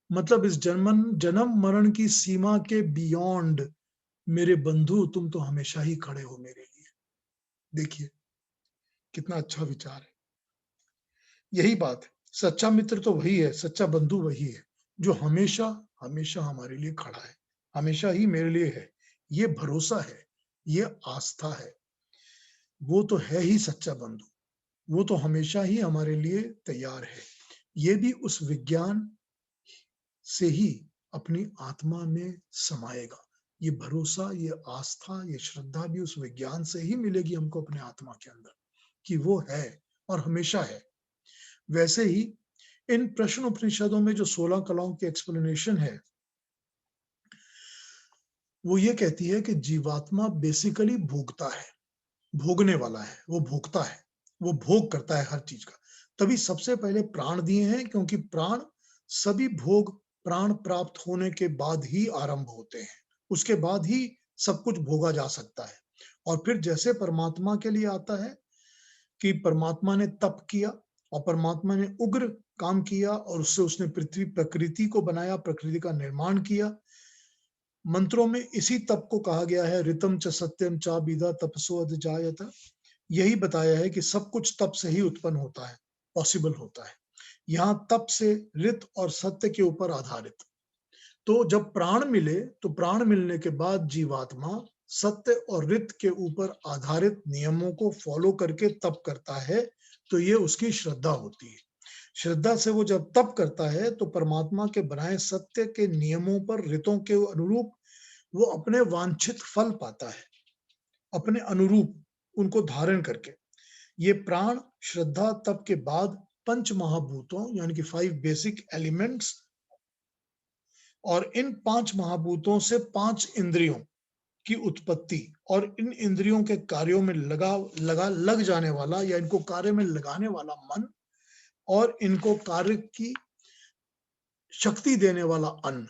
मतलब इस जन्म मरण की सीमा के बियॉन्ड मेरे बंधु, तुम तो हमेशा ही खड़े हो मेरे लिए। देखिए कितना अच्छा विचार है। यही बात है, सच्चा मित्र तो वही है, सच्चा बंधु वही है जो हमेशा हमेशा हमारे लिए खड़ा है, हमेशा ही मेरे लिए है। ये भरोसा है, ये आस्था है। वो तो है ही सच्चा बंधु, वो तो हमेशा ही हमारे लिए तैयार है। ये भी उस विज्ञान से ही अपनी आत्मा में समाएगा। ये भरोसा, ये आस्था, ये श्रद्धा भी उस विज्ञान से ही मिलेगी हमको अपने आत्मा के अंदर, कि वो है और हमेशा है। वैसे ही इन प्रश्न उपनिषदों में जो 16 कलाओं की एक्सप्लेनेशन है, वो ये कहती है कि जीवात्मा बेसिकली भोगता है, भोगने वाला है, वो भोगता है, वो भोग करता है हर चीज का। तभी सबसे पहले प्राण दिए हैं, क्योंकि प्राण, सभी भोग प्राण प्राप्त होने के बाद ही आरंभ होते हैं, उसके बाद ही सब कुछ भोगा जा सकता है। और फिर जैसे परमात्मा के लिए आता है कि परमात्मा ने तप किया और परमात्मा ने उग्र काम किया और उससे उसने पृथ्वी प्रकृति को बनाया, प्रकृति का निर्माण किया। मंत्रों में इसी तप को कहा गया है, ऋतम च सत्यम चा बीदा तपसो अधजायत। यही बताया है कि सब कुछ तप से ही उत्पन्न होता है, पॉसिबल होता है। यहाँ तप से ऋत और सत्य के ऊपर आधारित। तो जब प्राण मिले, तो प्राण मिलने के बाद जीवात्मा सत्य और ऋत के ऊपर आधारित नियमों को फॉलो करके तप करता है, तो ये उसकी श्रद्धा होती है। श्रद्धा से वो जब तप करता है तो परमात्मा के बनाए सत्य के नियमों पर, ऋतों के अनुरूप वो अपने वांछित फल पाता है, अपने अनुरूप उनको धारण करके। ये प्राण श्रद्धा तप के बाद पंच महाभूतों यानी कि 5 बेसिक एलिमेंट्स, और इन 5 महाभूतों से 5 इंद्रियों की उत्पत्ति, और इन इंद्रियों के कार्यों में लग जाने वाला या इनको कार्य में लगाने वाला मन, और इनको कार्य की शक्ति देने वाला अन्न,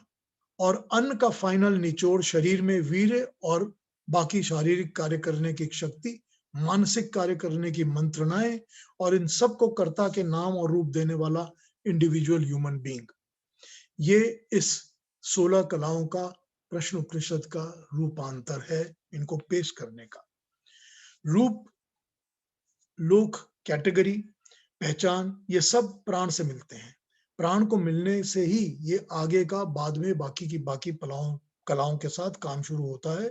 और अन्न का फाइनल निचोड़ शरीर में वीर्य और बाकी शारीरिक कार्य करने की शक्ति, मानसिक कार्य करने की मंत्रणाएं, और इन सबको कर्ता के नाम और रूप देने वाला इंडिविजुअल ह्यूमन बीइंग। ये इस 16 कलाओं का प्रश्न उपनिषद का रूपांतर है, इनको पेश करने का। रूप, लोक, कैटेगरी, पहचान, ये सब प्राण से मिलते हैं। प्राण को मिलने से ही ये आगे का बाद में बाकी की बाकी कलाओं के साथ काम शुरू होता है।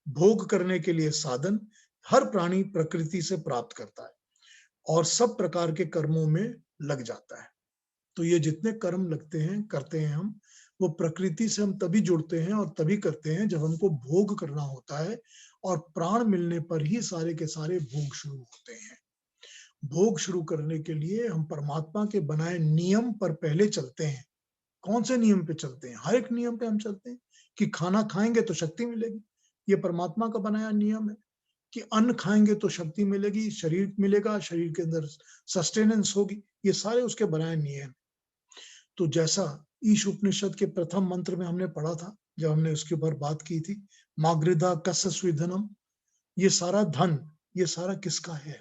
भोग करने के लिए साधन हर प्राणी प्रकृति से प्राप्त करता है और सब प्रकार के कर्मों में लग जाता है। तो ये जितने कर्म लगते हैं, करते हैं हम, वो प्रकृति से हम तभी जुड़ते हैं और तभी करते हैं जब हमको भोग करना होता है, और प्राण मिलने पर ही सारे के सारे भोग शुरू होते हैं। भोग शुरू करने के लिए हम परमात्मा के बनाए नियम पर पहले चलते हैं। कौन से नियम पे चलते हैं? हर एक नियम पे हम चलते हैं कि खाना खाएंगे तो शक्ति मिलेगी, ये परमात्मा का बनाया नियम है। कि अन्न खाएंगे तो शक्ति मिलेगी, शरीर मिलेगा, शरीर के अंदर सस्टेनेंस होगी, ये सारे उसके बनाए नियम। तो जैसा ईश उपनिषद के प्रथम मंत्र में हमने पढ़ा था, जब हमने उसके ऊपर बात की थी, मागृदा कस्य स्विधनम, ये सारा धन, ये सारा किसका है?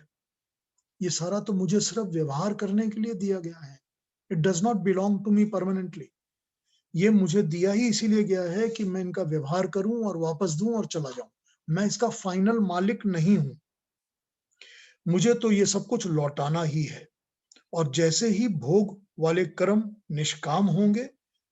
ये सारा तो मुझे सिर्फ व्यवहार करने के लिए दिया गया है। It does not belong to me permanently. ये मुझे दिया ही इसीलिए गया है कि मैं इनका व्यवहार करूं और वापस दूं और चला जाऊं। मैं इसका फाइनल मालिक नहीं हूं। मुझे तो ये सब कुछ लौटाना ही है, और जैसे ही भोग वाले कर्म निष्काम होंगे,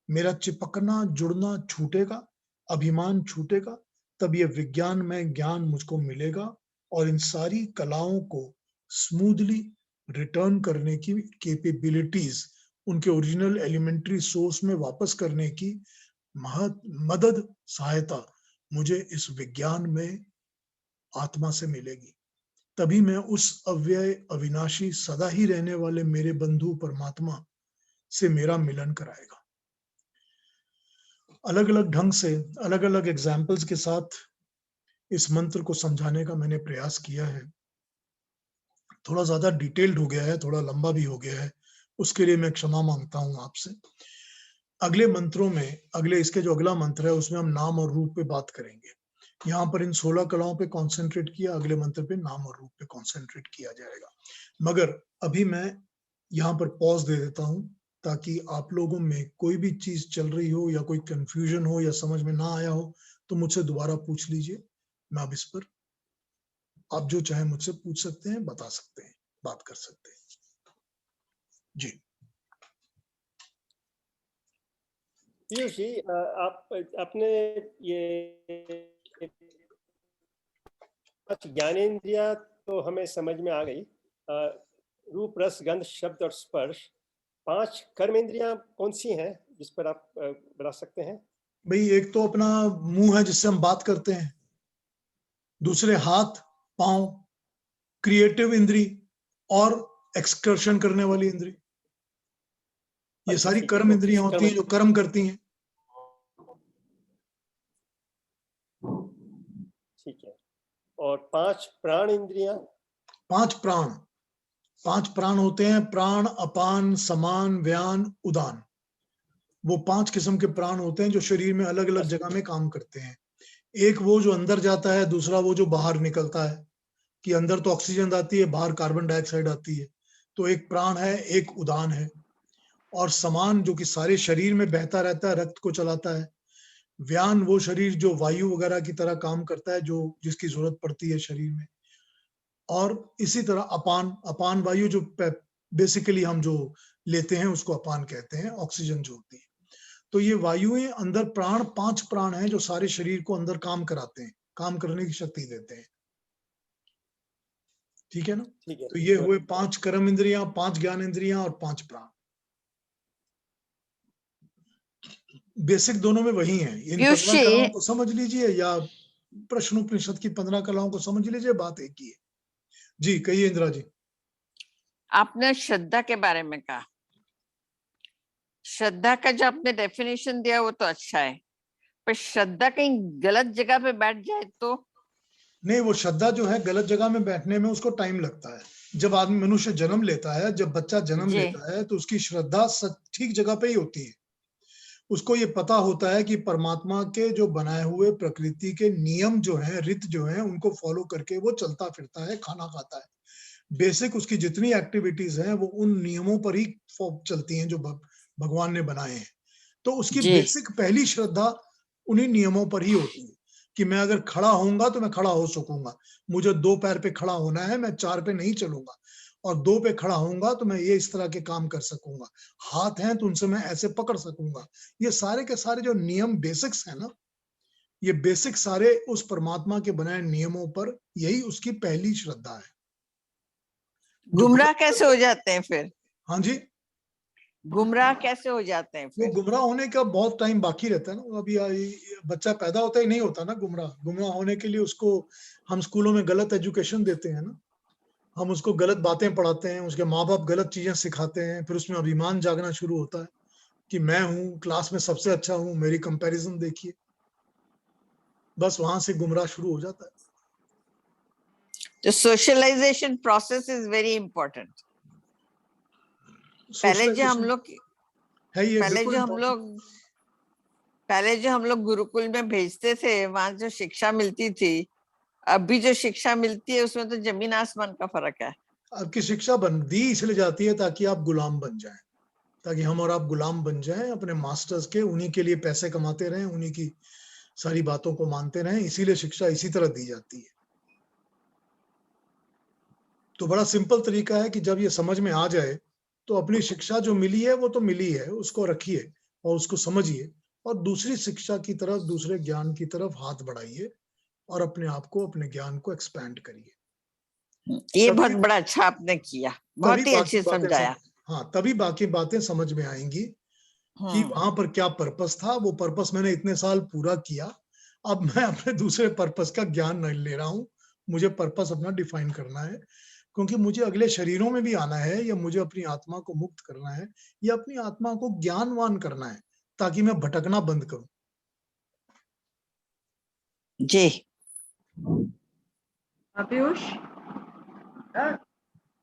मेरा चिपकना जुड़ना छूटेगा, अभिमान छूटेगा, तब ये विज्ञान में ज्ञान मुझको मिलेगा और इन सारी कलाओं को स्मूथली रिटर्न करने की कैपेबिलिटीज, उनके ओरिजिनल एलिमेंट्री सोर्स में वापस करने की मदद, सहायता मुझे इस विज्ञान में आत्मा से मिलेगी। तभी मैं उस अव्यय, अविनाशी, सदा ही रहने वाले मेरे बंधु परमात्मा से मेरा मिलन कराएगा। अलग अलग ढंग से, अलग अलग एग्जाम्पल्स के साथ इस मंत्र को समझाने का मैंने प्रयास किया है। थोड़ा ज्यादा डिटेल्ड हो गया है, थोड़ा लंबा भी हो गया है, उसके लिए मैं क्षमा मांगता हूं आपसे। अगले मंत्रों में, इसके जो अगला मंत्र है उसमें हम नाम और रूप पे बात करेंगे। यहाँ पर इन 16 कलाओं पे कॉन्सेंट्रेट किया, अगले मंत्र पे नाम और रूप पे कॉन्सेंट्रेट किया जाएगा। मगर अभी मैं यहाँ पर पॉज दे देता हूँ, ताकि आप लोगों में कोई भी चीज चल रही हो या कोई कंफ्यूजन हो या समझ में ना आया हो तो मुझसे दोबारा पूछ लीजिए। मैं अब इस पर, आप जो चाहे मुझसे पूछ सकते हैं, बता सकते हैं, बात कर सकते हैं। जी पीयूष जी, आपने ये ज्ञानेंद्रिया तो हमें समझ में आ गई, रूप, रस, गंध, शब्द और स्पर्श। 5 कर्मेंद्रियां कौन सी हैं जिस पर आप बता सकते हैं? भाई, एक तो अपना मुंह है जिससे हम बात करते हैं, दूसरे हाथ, पांव, क्रिएटिव इंद्री और एक्सकर्शन करने वाली इंद्री। ये अच्छा, सारी ठीक है, कर्म तो किस इंद्रियां होती कर्म? हैं जो कर्म करती हैं। ठीक है। और 5 प्राण इंद्रियां? 5 प्राण, 5 प्राण होते हैं, प्राण, अपान, समान, व्यान, उदान। वो 5 किस्म के प्राण होते हैं जो शरीर में अलग अलग जगह में काम करते हैं। एक वो जो अंदर जाता है, दूसरा वो जो बाहर निकलता है, कि अंदर तो ऑक्सीजन आती है, बाहर कार्बन डाइऑक्साइड आती है। तो एक प्राण है, एक उदान है। और समान जो कि सारे शरीर में बहता रहता है, रक्त को चलाता है। व्यान वो शरीर जो वायु वगैरह की तरह काम करता है, जो जिसकी जरूरत पड़ती है शरीर में। और इसी तरह अपान, अपान वायु जो बेसिकली हम जो लेते हैं उसको अपान कहते हैं, ऑक्सीजन जो होती है। तो ये वायुएं अंदर, प्राण, 5 प्राण हैं जो सारे शरीर को अंदर काम कराते हैं, काम करने की शक्ति देते हैं। ठीक है ना? ठीक है। तो ये हुए 5 कर्म इंद्रियां, 5 ज्ञान इंद्रियां और 5 प्राण। बेसिक दोनों में वही है। इन 15 कलाओं को समझ लीजिए या प्रश्नोपनिषद की 15 कलाओं को समझ लीजिए, बात एक ही है। जी कहिए इंदिरा जी। आपने श्रद्धा के बारे में कहा, श्रद्धा का जो आपने डेफिनेशन दिया वो तो अच्छा है, पर श्रद्धा कहीं गलत जगह पे बैठ जाए तो? नहीं, वो श्रद्धा जो है गलत जगह में बैठने में उसको टाइम लगता है। जब आदमी, मनुष्य जन्म लेता है, जब बच्चा जन्म लेता है तो उसकी श्रद्धा ठीक जगह पे ही होती है। उसको ये पता होता है कि परमात्मा के जो बनाए हुए प्रकृति के नियम जो हैं, रित जो हैं, उनको फॉलो करके वो चलता फिरता है, खाना खाता है। बेसिक उसकी जितनी एक्टिविटीज हैं वो उन नियमों पर ही चलती हैं जो भगवान ने बनाए हैं। तो उसकी बेसिक पहली श्रद्धा उन्हीं नियमों पर ही होती है कि मैं अगर खड़ा होऊंगा तो मैं खड़ा हो सकूंगा। मुझे 2 पैर पे खड़ा होना है, मैं 4 पे नहीं चलूंगा। और 2 पे खड़ा होऊंगा तो मैं ये इस तरह के काम कर सकूंगा। हाथ हैं तो उनसे मैं ऐसे पकड़ सकूंगा। ये सारे के सारे जो नियम बेसिक्स है ना, ये बेसिक सारे उस परमात्मा के बनाए नियमों पर, यही उसकी पहली श्रद्धा है। गुमराह कैसे हो जाते हैं फिर? हाँ जी, गुमराह कैसे हो जाते हैं वो फिर? गुमराह होने का बहुत टाइम बाकी रहता है ना। अभी बच्चा पैदा होता ही नहीं होता ना गुमराह होने के लिए उसको हम स्कूलों में गलत एजुकेशन देते हैं ना। हम उसको गलत बातें पढ़ाते हैं, उसके माँ बाप गलत चीजें सिखाते हैं, फिर उसमें अभिमान जागना शुरू होता है कि मैं हूँ क्लास में सबसे अच्छा हूँ, मेरी कंपैरिजन देखिए। बस वहां से गुमराह शुरू हो जाता है। तो socialisation process is very important. पहले जो हम लोग है ये पहले जो हम लोग गुरुकुल में भेजते थे, वहां जो शिक्षा मिलती थी, अभी जो शिक्षा मिलती है उसमें तो जमीन आसमान का फर्क है। आपकी शिक्षा दी इसलिए जाती है ताकि आप गुलाम बन जाएं, ताकि हम और आप गुलाम बन जाएं अपने मास्टर्स के, उन्हीं के लिए पैसे कमाते रहें, उन्हीं की सारी बातों को मानते रहें। इसीलिए शिक्षा इसी तरह दी जाती है। तो बड़ा सिंपल तरीका है कि जब ये समझ में आ जाए तो अपनी शिक्षा जो मिली है वो तो मिली है, उसको रखिए और उसको समझिए और दूसरी शिक्षा की तरफ, दूसरे ज्ञान की तरफ हाथ बढ़ाइए और अपने आप को, अपने ज्ञान को एक्सपैंड करिए। ये बहुत तभी बड़ा अच्छा आपने किया, तभी बहुत ही बाकी अच्छे बातें समझाया। हाँ, तभी बाकी बातें समझ में आएंगी कि वहां पर क्या पर्पस था। वो पर्पस मैंने इतने साल पूरा किया, अब मैं अपने दूसरे पर्पस का ज्ञान नहीं ले रहा हूँ। मुझे पर्पस अपना डिफाइन करना है, क्योंकि मुझे अगले शरीरों में भी आना है, या मुझे अपनी आत्मा को मुक्त करना है, या अपनी आत्मा को ज्ञानवान करना है, ताकि मैं भटकना बंद करूं। जी पीयूष,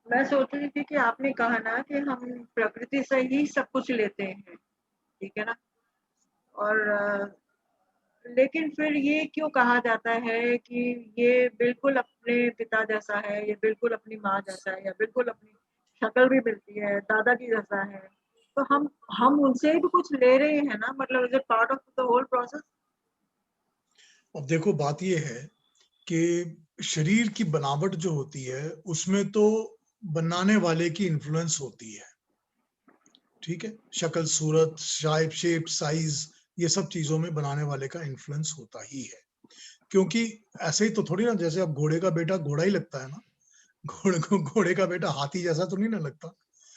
मैं सोच रही थी कि आपने कहा ना कि हम प्रकृति से ही सब कुछ लेते हैं, ठीक है ना? और लेकिन फिर ये क्यों कहा जाता है कि ये बिल्कुल अपने पिता जैसा है, ये बिल्कुल अपनी माँ जैसा है, या बिल्कुल अपनी शक्ल भी मिलती है, दादाजी जैसा है? तो हम उनसे भी कुछ ले रहे हैं ना, मतलब is it part of the whole process? अब देखो, बात ये है कि शरीर की बनावट जो होती है उसमें तो बनाने वाले की इन्फ्लुएंस होती है, ठीक है। शक्ल, सूरत, शेप, साइज, ये सब चीजों में बनाने वाले का इन्फ्लुएंस होता ही है। क्योंकि ऐसे ही तो थोड़ी ना, जैसे अब घोड़े का बेटा घोड़ा ही लगता है ना, घोड़े का बेटा हाथी जैसा तो नहीं ना लगता।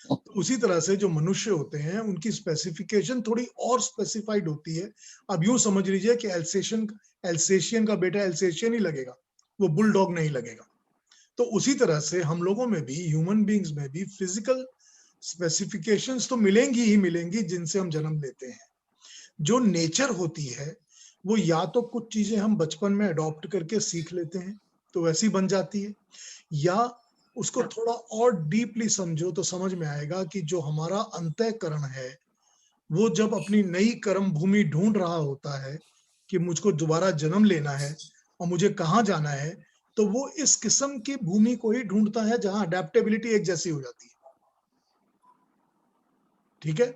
तो उसी तरह से जो मनुष्य होते हैं उनकी स्पेसिफिकेशन थोड़ी और स्पेसिफाइड होती है। अब यूं समझ लीजिए कि एल्सेशियन का बेटा एल्सेशियन ही लगेगा, वो बुलडॉग नहीं लगेगा। तो उसी तरह से हम लोगों में भी, ह्यूमन बींग्स में भी फिजिकल स्पेसिफिकेशंस तो मिलेंगी ही मिलेंगी जिनसे हम जन्म लेते हैं। जो नेचर होती है वो या तो कुछ चीजें हम बचपन में अडॉप्ट करके सीख लेते हैं तो वैसी बन जाती है, या उसको थोड़ा और डीपली समझो तो समझ में आएगा कि जो हमारा अंतःकरण है वो जब अपनी नई कर्म भूमि ढूंढ रहा होता है कि मुझको दोबारा जन्म लेना है और मुझे कहाँ जाना है, तो वो इस किस्म की भूमि को ही ढूंढता है जहां अडेप्टेबिलिटी एक जैसी हो जाती है, ठीक है।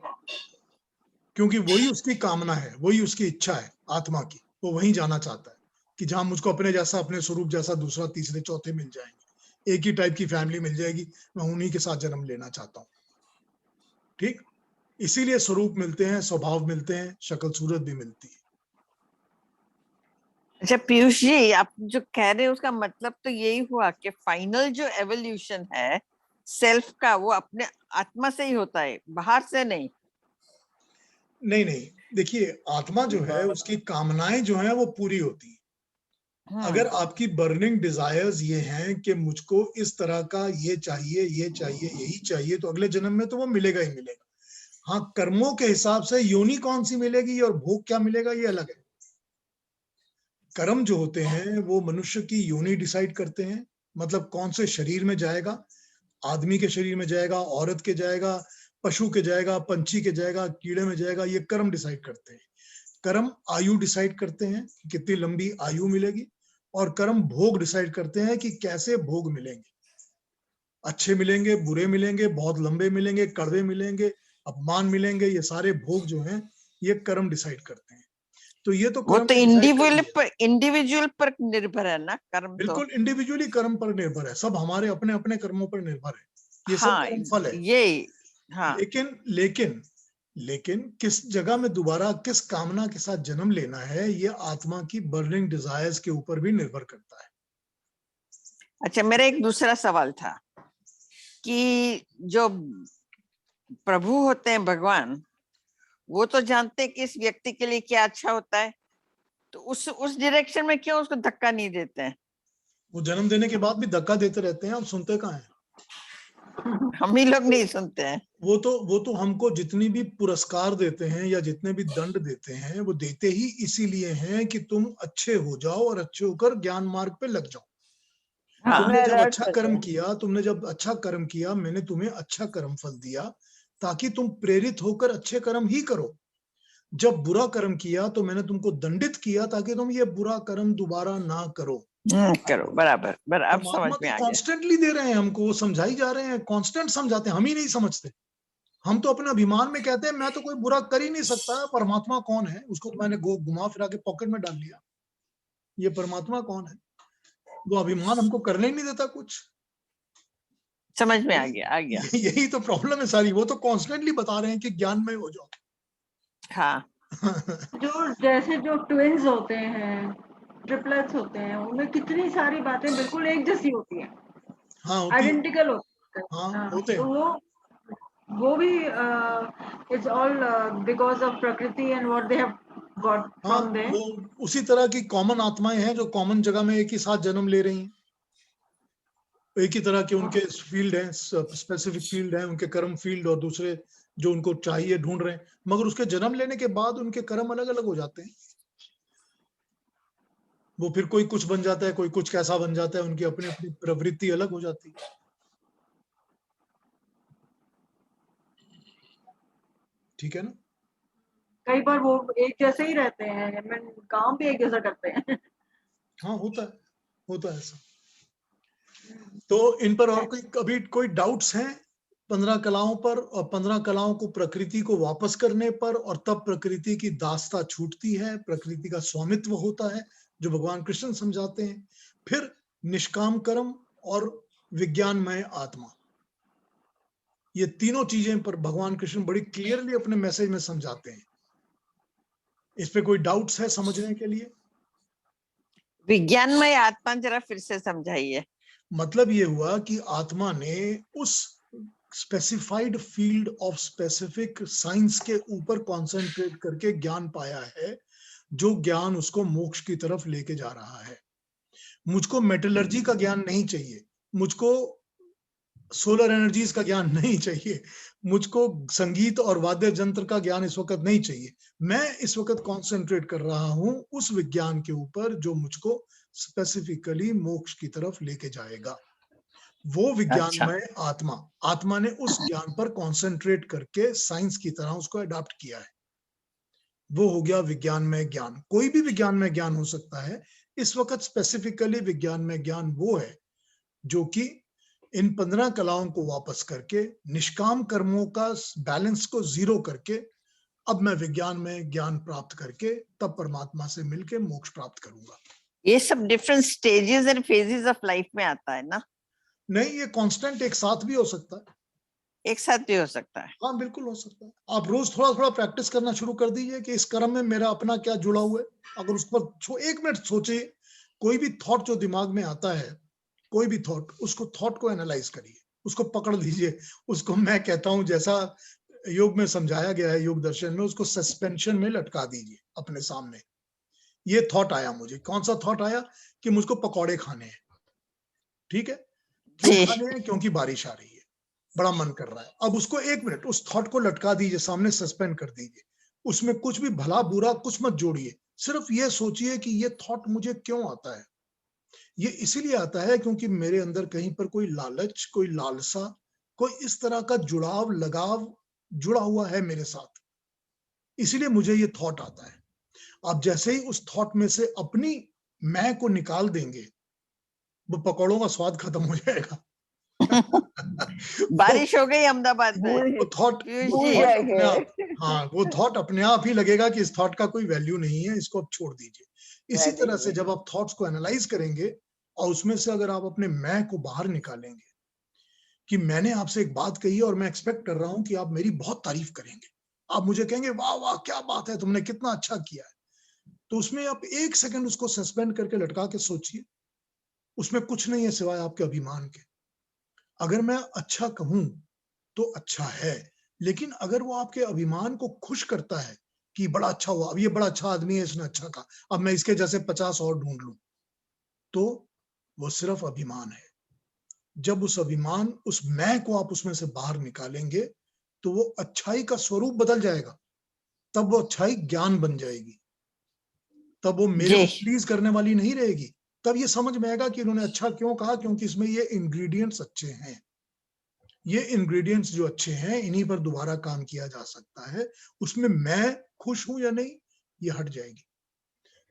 क्योंकि वही उसकी कामना है, वही उसकी इच्छा है आत्मा की, वो वहीं जाना चाहता है कि जहां मुझको अपने जैसा, अपने स्वरूप जैसा दूसरा, तीसरे, चौथे मिल जाएंगे, एक ही टाइप की फैमिली मिल जाएगी, मैं उन्हीं के साथ जन्म लेना चाहता हूँ, ठीक। इसीलिए स्वरूप मिलते हैं, स्वभाव मिलते हैं, शक्ल सूरत भी मिलती है। अच्छा पीयूष जी, आप जो कह रहे हैं उसका मतलब तो यही हुआ कि फाइनल जो एवोल्यूशन है सेल्फ का, वो अपने आत्मा से ही होता है, बाहर से नहीं। नहीं नहीं, देखिए, आत्मा जो है उसकी कामनाएं जो है वो पूरी होती है। अगर आपकी बर्निंग डिजायर्स ये हैं कि मुझको इस तरह का ये चाहिए, ये चाहिए, यही चाहिए, तो अगले जन्म में तो वो मिलेगा ही मिलेगा। हाँ, कर्मों के हिसाब से योनि कौन सी मिलेगी और भोग क्या मिलेगा ये अलग है। कर्म जो होते हैं वो मनुष्य की योनि डिसाइड करते हैं, मतलब कौन से शरीर में जाएगा, आदमी के शरीर में जाएगा, औरत के जाएगा, पशु के जाएगा, पंछी के जाएगा, कीड़े में जाएगा, ये कर्म डिसाइड करते हैं। कर्म आयु डिसाइड करते हैं कि कितनी लंबी आयु मिलेगी, और कर्म भोग डिसाइड करते हैं कि कैसे भोग मिलेंगे, अच्छे मिलेंगे, बुरे मिलेंगे, बहुत लंबे मिलेंगे, कड़वे मिलेंगे, अपमान मिलेंगे। ये सारे भोग जो हैं ये कर्म डिसाइड करते हैं। तो ये तो वो कर्म तो ने डिसाइड कर दिया। इंडिविजुअल पर निर्भर है ना कर्म तो। बिल्कुल इंडिविजुअली कर्म पर निर्भर है, सब हमारे अपने अपने कर्मों पर निर्भर है, ये सब हाँ कर्म फल है। ये हाँ लेकिन लेकिन लेकिन किस जगह में दोबारा किस कामना के साथ जन्म लेना है ये आत्मा की बर्निंग डिजायर्स के ऊपर भी निर्भर करता है। अच्छा, मेरा एक दूसरा सवाल था कि जो प्रभु होते हैं भगवान, वो तो जानते हैं कि इस व्यक्ति के लिए क्या अच्छा होता है, तो उस डायरेक्शन में क्यों उसको धक्का नहीं देते हैं? वो जन्म देने के बाद भी धक्का देते रहते हैं, आप सुनते कहाँ हैं? हम ही लोग नहीं सुनते हैं। वो तो हमको जितनी भी पुरस्कार देते हैं या जितने भी दंड देते हैं वो देते ही इसीलिए हैं कि तुम अच्छे हो जाओ और अच्छे होकर ज्ञान मार्ग पे लग जाओ। हाँ तुमने जब अच्छा कर्म किया, मैंने तुम्हें अच्छा कर्म फल दिया ताकि तुम प्रेरित होकर अच्छे कर्म ही करो। जब बुरा कर्म किया तो मैंने तुमको दंडित किया ताकि तुम ये बुरा कर्म दोबारा ना करो। करो, बराबर अब समझ परमात्मा में तो आ गया। कॉन्स्टेंटली दे रहे हैं हमको, वो समझाई जा रहे हैं, कांस्टेंट समझाते हैं, हम ही नहीं समझते। हम तो अपने अभिमान में कहते हैं मैं तो कोई बुरा कर ही नहीं सकता, परमात्मा कौन है, उसको तो मैंने घुमा फिरा के पॉकेट में डाल लिया, ये परमात्मा कौन है? वो अभिमान हमको करने ही नहीं देता कुछ। समझ में आ गया। यही तो प्रॉब्लम है सारी। वो तो कॉन्स्टेंटली बता रहे हैं कि ज्ञानमय हो जाओ। हाँ जो ट्विन्स होते हैं, ट्रिपलेट्स होते हैं, उनमें कितनी सारी बातें बिल्कुल एक जैसी होती हैं, हाँ होती है। आइडेंटिकल होती हैं। हाँ होते तो हैं। वो भी इट्स ऑल बिकॉज ऑफ प्रकृति and what they have got हाँ फ्रॉम देयर। वो उसी तरह की कॉमन आत्माएं हैं जो कॉमन जगह में एक ही साथ जन्म ले रही हैं। एक ही तरह के उनके फील्ड हैं, स्पेसिफिक फील्ड हैं, उनके कर्म फील्ड, और दूसरे जो उनको चाहिए ढूंढ रहे हैं, मगर उसके जन्म लेने के बाद उनके कर्म अलग अलग हो जाते हैं। वो फिर कोई कुछ बन जाता है, कोई कुछ कैसा बन जाता है, उनकी अपनी अपनी प्रवृत्ति अलग हो जाती है। ठीक है ना? कई बार वो एक जैसे ही रहते हैं, काम भी एक जैसा करते हैं। हाँ होता है ऐसा। तो इन पर और कोई कभी कोई डाउट्स हैं 15 कलाओं पर, और 15 कलाओं को प्रकृति को वापस करने पर, और तब प्रकृति की दासता छूटती है, प्रकृति का स्वामित्व होता है, जो भगवान कृष्ण समझाते हैं। फिर निष्काम कर्म और विज्ञानमय आत्मा, ये तीनों चीजें पर भगवान कृष्ण बड़ी क्लियरली अपने मैसेज में समझाते हैं। इस पे कोई डाउट्स है समझने के लिए? विज्ञानमय आत्मा जरा फिर से समझाइए। मतलब ये हुआ कि आत्मा ने उस specified field of specific science के ऊपर कंसंट्रेट करके ज्ञान पाया है, जो ज्ञान उसको मोक्ष की तरफ लेके जा रहा है। मुझको मेटलर्जी का ज्ञान नहीं चाहिए, मुझको सोलर एनर्जीज का ज्ञान नहीं चाहिए, मुझको संगीत और वाद्य यंत्र का ज्ञान इस वक्त नहीं चाहिए। मैं इस वक्त कंसंट्रेट कर रहा हूं उस विज्ञान के ऊपर जो मुझको स्पेसिफिकली मोक्ष की तरफ लेके जाएगा। वो विज्ञानमय आत्मा ने उस ज्ञान पर कंसंट्रेट करके साइंस की तरह उसको अडॉप्ट किया है। वो हो गया विज्ञानमय ज्ञान। कोई भी विज्ञानमय ज्ञान हो सकता है। इस वक्त स्पेसिफिकली विज्ञानमय ज्ञान वो है जो कि इन 15 कलाओं को वापस करके, निष्काम कर्मों का बैलेंस को जीरो करके, अब मैं विज्ञान में ज्ञान प्राप्त करके तब परमात्मा से मिलके मोक्ष प्राप्त करूंगा। ये सब different stages and phases of life में आता है ना? नहीं, ये कांस्टेंट एक साथ भी हो सकता है। एक साथ भी हो सकता है। हाँ बिल्कुल हो सकता है। आप रोज थोड़ा थोड़ा प्रैक्टिस करना शुरू कर दीजिए कि इस कर्म में मेरा अपना क्या जुड़ा हुआ है। अगर उस पर 1 मिनट सोचिए, कोई भी थॉट जो दिमाग में आता है, कोई भी थॉट, उसको थॉट को एनालाइज करिए, उसको पकड़ लीजिए, उसको मैं कहता हूं जैसा योग में समझाया गया है, योग दर्शन में, उसको सस्पेंशन में लटका दीजिए अपने सामने। ये थॉट आया मुझे, कौन सा थॉट आया? कि मुझको पकौड़े खाने हैं। ठीक है, क्यों खाने हैं? क्योंकि बारिश आ रही है, बड़ा मन कर रहा है। अब उसको 1 मिनट उस थॉट को लटका दीजिए, सामने सस्पेंड कर दीजिए, उसमें कुछ भी भला बुरा कुछ मत जोड़िए, सिर्फ ये सोचिए कि ये थॉट मुझे क्यों आता है। ये इसीलिए आता है क्योंकि मेरे अंदर कहीं पर कोई लालच, कोई लालसा, कोई इस तरह का जुड़ाव लगाव जुड़ा हुआ है मेरे साथ, इसीलिए मुझे ये थॉट आता है। आप जैसे ही उस थॉट में से अपनी मैं को निकाल देंगे, वो पकौड़ों का स्वाद खत्म हो जाएगा। बारिश हो गई अहमदाबाद में। वो थॉट अपने आप, हाँ वो थॉट अपने आप ही लगेगा कि इस थॉट का कोई वैल्यू नहीं है, इसको अब छोड़ दीजिए। इसी तरह से जब आप थॉट्स को एनालाइज करेंगे और उसमें से अगर आप अपने मैं को बाहर निकालेंगे कि मैंने आपसे एक बात कही और मैं एक्सपेक्ट कर रहा हूं कि आप मेरी बहुत तारीफ करेंगे, आप मुझे कहेंगे वाह वाह क्या बात है, तुमने कितना अच्छा किया है, तो उसमें आप 1 सेकंड उसको सस्पेंड करके लटका के सोचिए, उसमें कुछ नहीं है सिवाय आपके अभिमान के। अगर मैं अच्छा कहूं तो अच्छा है, लेकिन अगर वो आपके अभिमान को खुश करता है कि बड़ा अच्छा हुआ, अब ये बड़ा अच्छा आदमी है, इसने अच्छा कहा, अब मैं इसके जैसे 50 और ढूंढ लूं, तो वो सिर्फ अभिमान है। जब उस अभिमान, उस मैं को आप उसमें से बाहर निकालेंगे तो वो अच्छाई का स्वरूप बदल जाएगा, तब वो अच्छाई ज्ञान बन जाएगी, तब वो मेरे को प्लीज करने वाली नहीं रहेगी। तब ये समझ में आएगा कि इन्होंने अच्छा क्यों कहा, क्योंकि इसमें ये इंग्रेडिएंट्स अच्छे हैं, ये इंग्रेडिएंट्स जो अच्छे हैं इन्हीं पर दोबारा काम किया जा सकता है। उसमें मैं खुश हूं या नहीं ये हट जाएगी।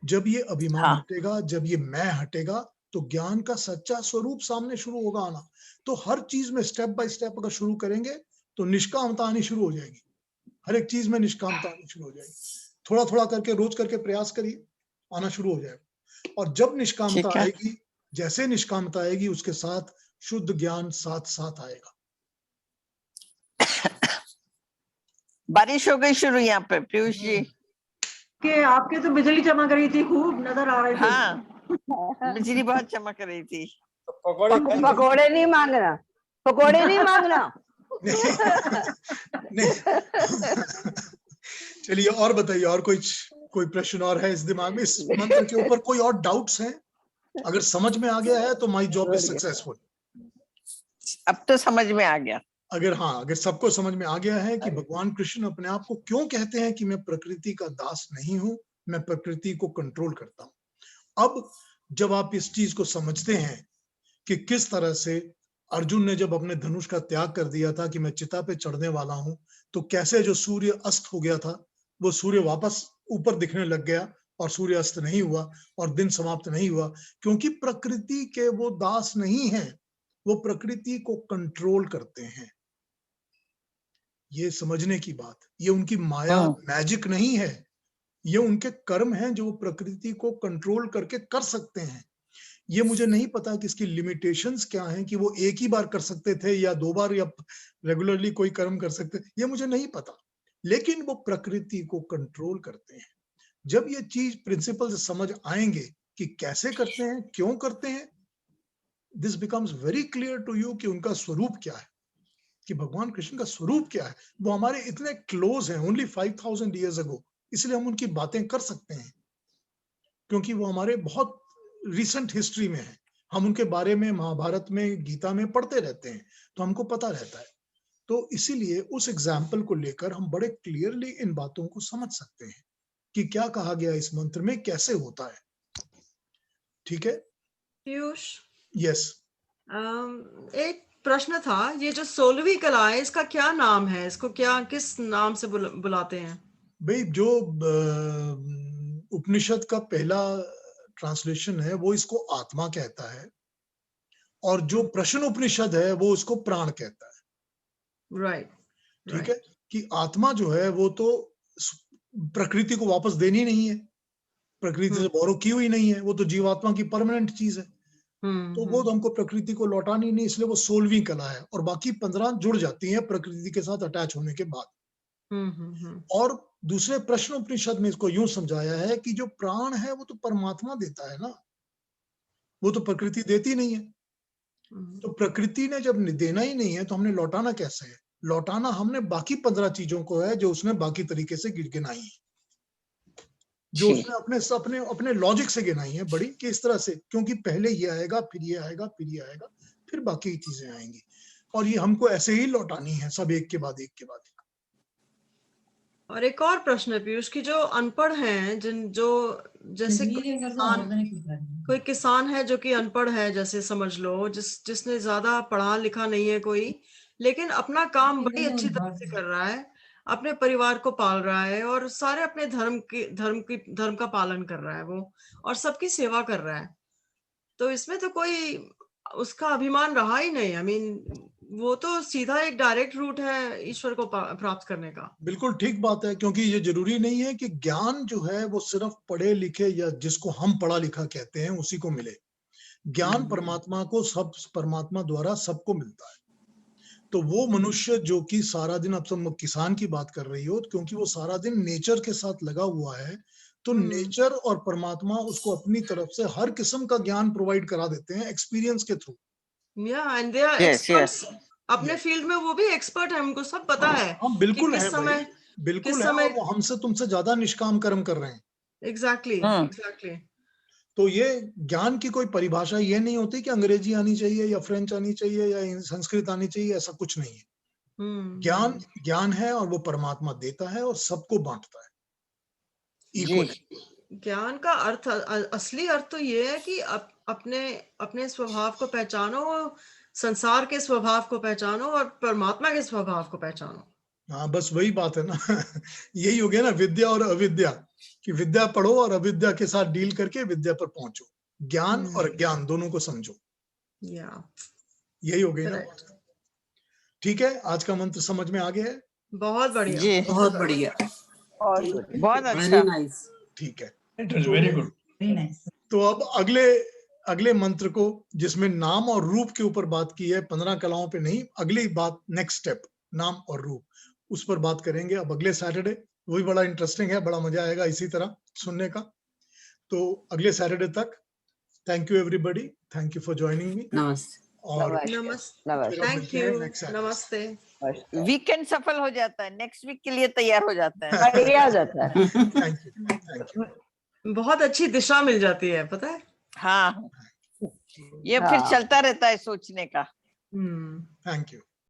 जब ये अभिमान हटेगा, जब ये मैं हटेगा, तो ज्ञान का सच्चा स्वरूप सामने शुरू होगा आना। तो हर चीज में स्टेप बाय स्टेप अगर शुरू करेंगे तो निष्कामता आनी शुरू हो जाएगी, हर एक चीज में निष्कामता आनी शुरू हो जाएगी। थोड़ा थोड़ा करके रोज करके प्रयास करिए, आना शुरू हो जाएगा। और जब निष्कामता आएगी, जैसे निष्कामता आएगी उसके साथ शुद्ध ज्ञान साथ साथ आएगा। बारिश हो गई शुरू यहाँ पे पीयूष जी। कि आपके तो बिजली चमक रही थी, खूब नजर आ रही थी। हाँ, बिजली बहुत चमक रही थी। तो पकौड़े खाएंगे? पकोड़े नहीं मांगना, पकोड़े नहीं मांगना। नहीं चलिए और बताइए, और कोई प्रश्न और है इस दिमाग में, इस मंत्र के ऊपर कोई और डाउट्स हैं? अगर समझ में आ गया है तो माय जॉब इज सक्सेसफुल। अब तो समझ में आ गया। अगर सबको समझ में आ गया है कि भगवान कृष्ण अपने आप को क्यों कहते हैं कि मैं प्रकृति का दास नहीं हूं, मैं प्रकृति को कंट्रोल करता हूं। अब जब आप इस चीज को समझते हैं कि किस तरह से अर्जुन ने जब अपने धनुष का त्याग कर दिया था कि मैं चिता पे चढ़ने वाला हूं, तो कैसे जो सूर्य अस्त हो गया था वो सूर्य वापस ऊपर दिखने लग गया और सूर्य अस्त नहीं हुआ और दिन समाप्त नहीं हुआ, क्योंकि प्रकृति के वो दास नहीं है, वो प्रकृति को कंट्रोल करते हैं। ये समझने की बात, ये उनकी माया मैजिक नहीं है, ये उनके कर्म हैं जो प्रकृति को कंट्रोल करके कर सकते हैं। ये मुझे नहीं पता कि इसकी लिमिटेशंस क्या हैं, कि वो एक ही बार कर सकते थे या 2 बार या रेगुलरली कोई कर्म कर सकते, ये मुझे नहीं पता, लेकिन वो प्रकृति को कंट्रोल करते हैं। जब ये चीज प्रिंसिपल से समझ आएंगे कि कैसे करते हैं, क्यों करते हैं, this becomes very clear to you कि उनका स्वरूप क्या है, कि भगवान कृष्ण का स्वरूप क्या है। वो हमारे इतने क्लोज हैं, ओनली 5000 ईयर्स अगो, इसलिए हम उनकी बातें कर सकते हैं, क्योंकि वो हमारे बहुत रिसेंट हिस्ट्री में है। हम उनके बारे में महाभारत में, गीता में पढ़ते रहते हैं, तो हमको पता रहता है। तो इसीलिए उस एग्जाम्पल को लेकर हम बड़े क्लियरली इन बातों को समझ सकते हैं कि क्या कहा गया इस मंत्र में, कैसे होता है। ठीक है पीयूष, यस। एक प्रश्न था, ये जो 16वीं कला है इसका क्या नाम है, इसको क्या किस नाम से बुलाते हैं? भाई जो उपनिषद का पहला ट्रांसलेशन है वो इसको आत्मा कहता है, और जो प्रश्न उपनिषद है वो उसको प्राण कहता है। राइट, ठीक है, कि आत्मा जो है वो तो प्रकृति को वापस देनी नहीं है, प्रकृति से बोरो की हुई नहीं है, वो तो जीवात्मा की परमानेंट चीज है, तो वो तो हमको प्रकृति को लौटानी नहीं, इसलिए वो 16वीं कला है, और बाकी 15 जुड़ जाती हैं प्रकृति के साथ अटैच होने के बाद। और दूसरे प्रश्न उपनिषद में इसको यूं समझाया है कि जो प्राण है वो तो परमात्मा देता है ना, वो तो प्रकृति देती नहीं है। तो प्रकृति ने जब देना ही नहीं है तो हमने लौटाना कैसे है? लौटाना हमने बाकी 15 चीजों को है जो उसने बाकी तरीके से गिनाई है, जो उसने अपने लॉजिक से गिनाई है बड़ी, कि इस तरह से, क्योंकि पहले ये आएगा, फिर ये आएगा, फिर ये आएगा, फिर बाकी चीजें आएंगी, और ये हमको ऐसे ही लौटानी है, सब एक के बाद एक के बाद एक। और एक और प्रश्न है पीयूष, की जो अनपढ़ हैं, जो जैसे कोई किसान है जो कि अनपढ़ है, जैसे समझ लो जिसने ज्यादा पढ़ा लिखा नहीं है कोई, लेकिन अपना काम बड़ी अच्छी तरह से कर रहा है, अपने परिवार को पाल रहा है और सारे अपने धर्म का पालन कर रहा है वो, और सबकी सेवा कर रहा है, तो इसमें तो कोई उसका अभिमान रहा ही नहीं। आई मीन वो तो सीधा एक डायरेक्ट रूट है ईश्वर को प्राप्त करने का। बिल्कुल ठीक बात है, क्योंकि ये जरूरी नहीं है कि ज्ञान जो है वो सिर्फ पढ़े लिखे या जिसको हम पढ़ा लिखा कहते हैं उसी को मिले। ज्ञान परमात्मा को, सब परमात्मा द्वारा सबको मिलता है। तो वो मनुष्य जो कि सारा दिन, अब तुम किसान की बात कर रही हो, क्योंकि वो सारा दिन नेचर के साथ लगा हुआ है, तो नेचर और परमात्मा उसको अपनी तरफ से हर किस्म का ज्ञान प्रोवाइड करा देते हैं एक्सपीरियंस के थ्रू। एंड दे आर एक्सपर्ट्स अपने फील्ड में, वो भी एक्सपर्ट है, उनको सब पता है। हाँ बिल्कुल है, बिल्कुल है, और वो हमसे तुमसे ज्यादा निष्काम कर्म कर रहे हैं। एग्जैक्टली। तो ये ज्ञान की कोई परिभाषा ये नहीं होती कि अंग्रेजी आनी चाहिए या फ्रेंच आनी चाहिए या संस्कृत आनी चाहिए, ऐसा कुछ नहीं है। ज्ञान है और वो परमात्मा देता है और सबको बांटता है इक्वली। ज्ञान का अर्थ, असली अर्थ तो ये है कि अपने स्वभाव को पहचानो, संसार के स्वभाव को पहचानो और परमात्मा के स्वभाव को पहचानो। हाँ बस वही बात है ना यही हो गया ना विद्या और अविद्या, कि विद्या पढ़ो और अविद्या के साथ डील करके विद्या पर पहुंचो, ज्ञान और ज्ञान दोनों को समझो, यही हो गई ना। ठीक है, आज का मंत्र समझ में आ गया है? बहुत बढ़िया, बहुत बढ़िया, बहुत अच्छा, ठीक है, वेरी गुड, वेरी नाइस। तो अब अगले अगले मंत्र को, जिसमें नाम और रूप के ऊपर बात की है, 15 कलाओं पे नहीं, अगली बात नेक्स्ट स्टेप नाम और रूप, उस पर बात करेंगे अब अगले सैटरडे। वो भी बड़ा इंटरेस्टिंग है, बड़ा मजा आएगा इसी तरह सुनने का। तो अगले सैटरडे तक thank you everybody, thank you for joining me. नमस्ते। और नमस्ते, फिर हम थैंक मिलते हैं यू, next Saturday। नमस्ते। वीकेंड सफल हो जाता है, नेक्स्ट वीक के लिए तैयार हो जाता है। बढ़िया हो जाता है। Thank you. बहुत अच्छी दिशा मिल जाती है, पता है। हाँ, ये फिर हाँ। चलता रहता है सोचने का। हम्म। Thank you.